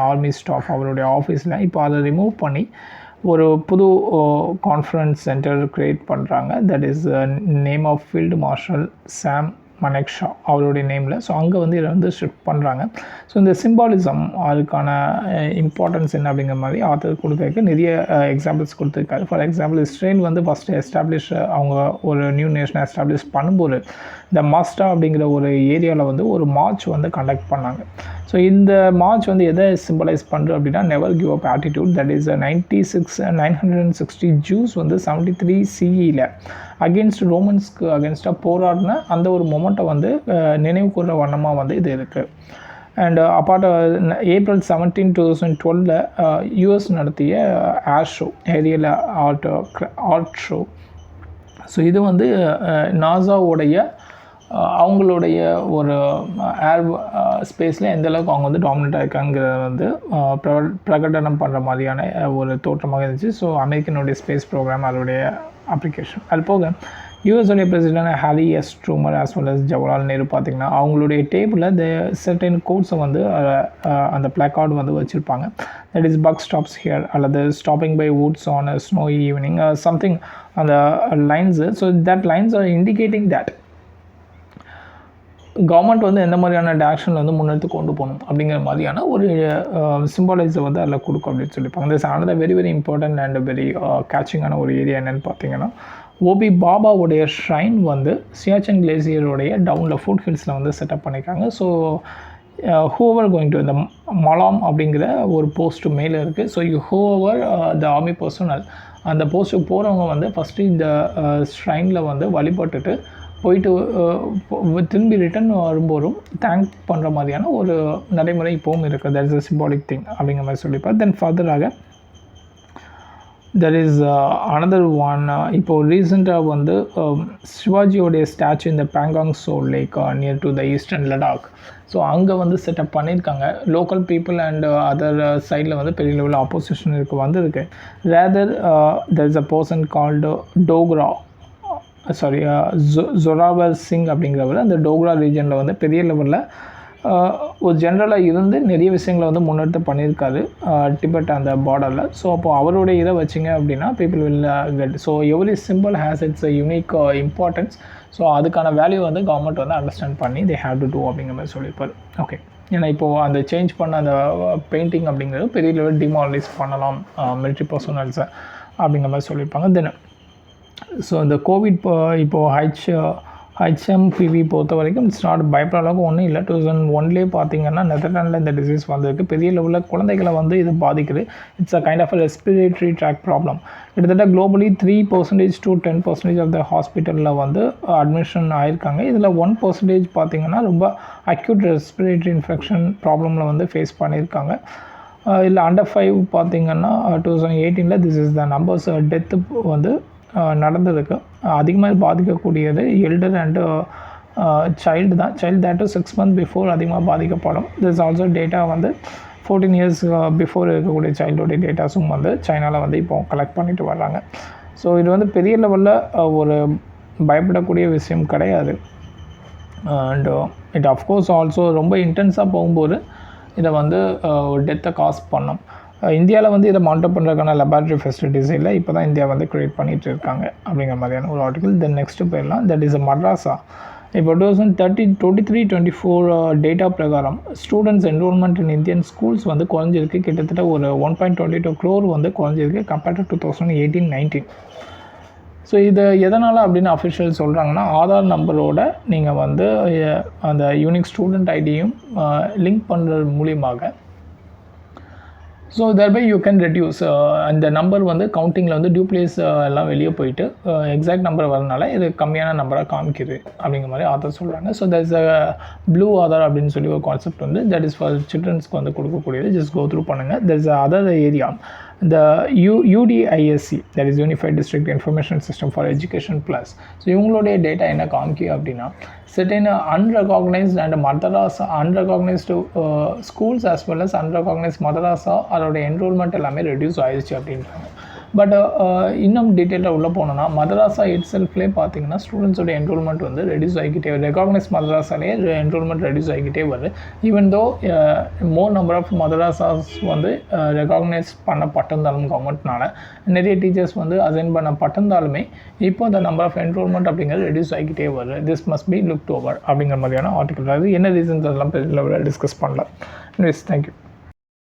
ஆர்மி ஸ்டாஃப் அவருடைய ஆஃபீஸில். இப்போ அதை ரிமூவ் பண்ணி ஒரு புது கான்ஃபரன்ஸ் சென்டர் க்ரியேட் பண்ணுறாங்க. That is name of field marshal Sam Manekshaw அவருடைய நேமில். ஸோ அங்கே வந்து இதை வந்து ஷிஃப்ட் பண்ணுறாங்க. ஸோ இந்த சிம்பாலிசம் அதுக்கான இம்பார்ட்டன்ஸ் என்ன அப்படிங்கிற மாதிரி ஆத்தர் கொடுக்கறதுக்கு நிறைய எக்ஸாம்பிள்ஸ் கொடுத்துருக்காரு. ஃபார் எக்ஸாம்பிள் இஸ்ரேல் வந்து ஃபஸ்ட்டு எஸ்டாப்ளிஷ் அவங்க ஒரு நியூ நேஷனை எஸ்டாப்ளிஷ் பண்ணும்போது இந்த மாஸ்டா அப்படிங்கிற ஒரு ஏரியாவில் வந்து ஒரு மார்ச் வந்து கண்டக்ட் பண்ணாங்க. ஸோ இந்த மார்ச் வந்து எதை சிம்பலைஸ் பண்ணுறது அப்படின்னா never give up attitude. That is 960 juice வந்து 73 CE அகெயின்ஸ்ட் ரோமன்ஸ்க்கு அகெயின்ஸ்டாக போராடின அந்த ஒரு மொமெண்ட்டை வந்து நினைவு கூறுற வண்ணமாக வந்து இது இருக்குது. அண்ட் அப்பார்ட் April 17, 2012 US நடத்திய air show, aerial art show. So இது வந்து நாசாவுடைய அவங்களுடைய ஒரு ஏர் ஸ்பேஸில் எந்தளவுக்கு அவங்க வந்து டாமினேட் ஆகிருக்காங்கிறத வந்து பிரகடனம் பண்ணுற மாதிரியான ஒரு தோற்றமாக இருந்துச்சு. ஸோ அமெரிக்கனுடைய ஸ்பேஸ் ப்ரோக்ராம் அதோடைய அப்ளிகேஷன். அது போக யூஎஸோடைய president Harry S Truman as well as Jawaharlal Nehru பார்த்திங்கன்னா அவங்களுடைய டேபிளில் த சர்டன் கோட்ஸை வந்து அந்த பிளாக்கார்டு வந்து வச்சுருப்பாங்க. That is buck stops here அல்லது stopping by woods on snow evening something அந்த lines. So that lines are indicating that government வந்து எந்த மாதிரியான டேரக்ஷனில் வந்து முன்னெடுத்து கொண்டு போகணும் அப்படிங்கிற மாதிரியான ஒரு சிம்பாலைஸை வந்து அதில் கொடுக்கும் அப்படின்னு சொல்லியிருப்பாங்க. This another very very important and very கேட்சிங்கான ஒரு ஏரியா என்னென்னு பார்த்தீங்கன்னா ஓபி பாபாவுடைய ஷ்ரைன் வந்து சியாச்சன் கிளேசியருடைய டவுனில் ஃபுட் ஹில்ஸில் வந்து செட்டப் பண்ணியிருக்காங்க. ஸோ ஹூவர் கோயிங் டு இந்த மலாம் அப்படிங்கிற ஒரு போஸ்ட்டு மேலே இருக்குது. ஸோ ஹூவர் த ஆர்மி பர்சனல் அந்த போஸ்ட்டுக்கு போகிறவங்க வந்து ஃபஸ்ட்டு இந்த ஷ்ரைனில் வந்து வழிபட்டுட்டு போயிட்டு திரும்பி ரிட்டர்ன் வரும்போதும் தேங்க் பண்ணுற மாதிரியான ஒரு நடைமுறை இப்போவும் இருக்குது. That is a symbolic thing அப்படிங்கிற மாதிரி சொல்லியிருப்பார். தென் ஃபர்தராக there is another one. இப்போ ரீசெண்டாக வந்து சிவாஜியோடைய ஸ்டாச்சு இந்த Bangkok so lakh near to the eastern Ladakh. So அங்கே வந்து செட்டப் பண்ணியிருக்காங்க. லோக்கல் பீப்புள் அண்ட் அதர் சைடில் வந்து பெரிய லெவலில் ஆப்போசிஷன் இருக்குது வந்திருக்கு. Rather there is a person called Dogra Zorawar Singh அப்படிங்கிறவர் அந்த டோக்ரா ரீஜனில் வந்து பெரிய லெவலில் ஒரு ஜென்ரலாக இருந்து நிறைய விஷயங்களை வந்து முன்னெடுத்து பண்ணியிருக்காரு டிபெட் அந்த பார்டரில். ஸோ அப்போது அவருடைய இதை வச்சிங்க அப்படின்னா people will get. So every simple has its unique importance. So அதுக்கான வேல்யூ வந்து கவர்மெண்ட் வந்து அண்டர்ஸ்டாண்ட் பண்ணி தே ஹேவ் டு டூ அப்படிங்கிற மாதிரி சொல்லியிருப்பார். ஓகே, ஏன்னா இப்போது அந்த சேஞ்ச் பண்ண அந்த பெயிண்டிங் அப்படிங்கிறது பெரிய லெவல் டிமாரலைஸ் பண்ணலாம் மிலிட்ரி பர்சனல்ஸை அப்படிங்கிற மாதிரி சொல்லியிருப்பாங்க. தென் ஸோ இந்த கோவிட் இப்போது HMPV பொறுத்த வரைக்கும் இட்ஸ் நாட் பயப்பட அளவுக்கு ஒன்றும் இல்லை. 2001 பார்த்தீங்கன்னா நெதர்லாண்டில் இந்த டிசீஸ் வந்திருக்கு. பெரிய லெவலில் குழந்தைகளை வந்து இது பாதிக்குது. It's a kind of respiratory tract problem. கிட்டத்தட்ட குளோபலி 3% to 10% ஆஃப் த ஹாஸ்பிட்டலில் வந்து அட்மிஷன் ஆகிருக்காங்க. இதில் 1% பார்த்தீங்கன்னா ரொம்ப அக்யூட் ரெஸ்பிரேட்டரி இன்ஃபெக்ஷன் ப்ராப்ளமில் வந்து ஃபேஸ் பண்ணியிருக்காங்க. இல்லை அண்டர் 5 பார்த்தீங்கன்னா 2018 this is the numbers. Death வந்து நடந்திருக்கு. அதிகமாக பாதிக்கக்கூடியது எல்டர் அண்டு சைல்டு தான். சைல்டு தேட்டு 6 months பிஃபோர் அதிகமாக பாதிக்கப்படும். திஸ் ஆல்சோ டேட்டா வந்து 14 years பிஃபோர் இருக்கக்கூடிய சைல்டோடைய டேட்டாஸும் வந்து சைனாவில் வந்து இப்போ கலெக்ட் பண்ணிட்டு வர்றாங்க. ஸோ இது வந்து பெரிய லெவலில் ஒரு பயப்படக்கூடிய விஷயம் கிடையாது. அண்ட் இட் அஃப்கோர்ஸ் ஆல்சோ ரொம்ப இன்டென்ஸாக போகும்போது இதை வந்து டெத்தை காஸ் பண்ணும். இந்தியாவில் வந்து இதை மானிட்டர் பண்ணுறதுக்கான லெபார்ட்ரி ஃபெசிலிட்டிஸ் இல்லை. இப்போ தான் இந்தியா வந்து க்ரியேட் பண்ணிகிட்டு இருக்காங்க அப்படிங்கிற மாதிரியான ஒரு ஆர்டிகல். தென் நெக்ஸ்ட்டு போயிடலாம். That is madrasa. இப்போ 2023-24 டேட்டா பிரகாரம் students enrolment in Indian schools வந்து குறைஞ்சிருக்கு. கிட்டத்தட்ட ஒரு 1.22 crore வந்து குறைஞ்சிருக்கு கம்பேர்ட் டு 2018-19. ஸோ இது எதனால் அப்படின்னு அஃபிஷியல் சொல்கிறாங்கன்னா ஆதார் நம்பரோட நீங்கள் வந்து அந்த யூனிக் ஸ்டூடெண்ட் ஐடியும் லிங்க் பண்ணுறது மூலியமாக so thereby you can reduce அந்த நம்பர் வந்து கவுண்டிங்கில் வந்து டியூப்ளேஸ் எல்லாம் வெளியே போயிட்டு எக்ஸாக்ட் நம்பர் வரனால இது கம்மியான நம்பராக காமிக்குது அப்படிங்கிற மாதிரி ஆதார் சொல்கிறாங்க. So there is a blue Aadhaar அப்படின்னு சொல்லி ஒரு கான்செப்ட் வந்து தட் இஸ் ஃபார் சில்ட்ரன்ஸ்க்கு வந்து கொடுக்கக்கூடியது. ஜஸ்ட் கோ த்ரூ பண்ணுங்கள். there is other area the UDISC, that is Unified District Information System for Education Plus. So இவங்களுடைய டேட்டா என்ன காமிக்கும் அப்படின்னா certain unrecognized and Madrasa unrecognized schools as well as unrecognized Madrasa அதோட என்ரோல்மெண்ட் எல்லாமே ரெடியூஸ் ஆயிடுச்சு அப்படின்றாங்க. பட் இன்னும் டீட்டெயிலாக உள்ளே போனோன்னா மதராசா இட் செல்ஃப்லேயே பார்த்தீங்கன்னா ஸ்டூடெண்ட்ஸோட என்ரோல்மெண்ட் வந்து ரெடியூஸ் ஆகிக்கிட்டே வருது. ரெகாக்னைஸ் மதராசாலே என்ரோல்மெண்ட் ரெடியூஸ் ஆகிக்கிட்டே வருது. Even though more number of மதராசாஸ் வந்து ரெகாக்னைஸ் பண்ணப்பட்டிருந்தாலும் கவர்மெண்ட்னால நிறைய டீச்சர்ஸ் வந்து அசைன் பண்ணப்பட்டிருந்தாலுமே இப்போ அந்த நம்பர் ஆஃப் என்ரோல்மெண்ட் அப்படிங்கிறது ரெடியூஸ் ஆகிக்கிட்டே வருது. This must be looked over அப்படிங்கிற மாதிரியான ஆர்டிகல். அது என்ன ரீசன்ஸ் அதெல்லாம் டிஸ்கஸ் பண்ணலாம். தேங்க்யூ.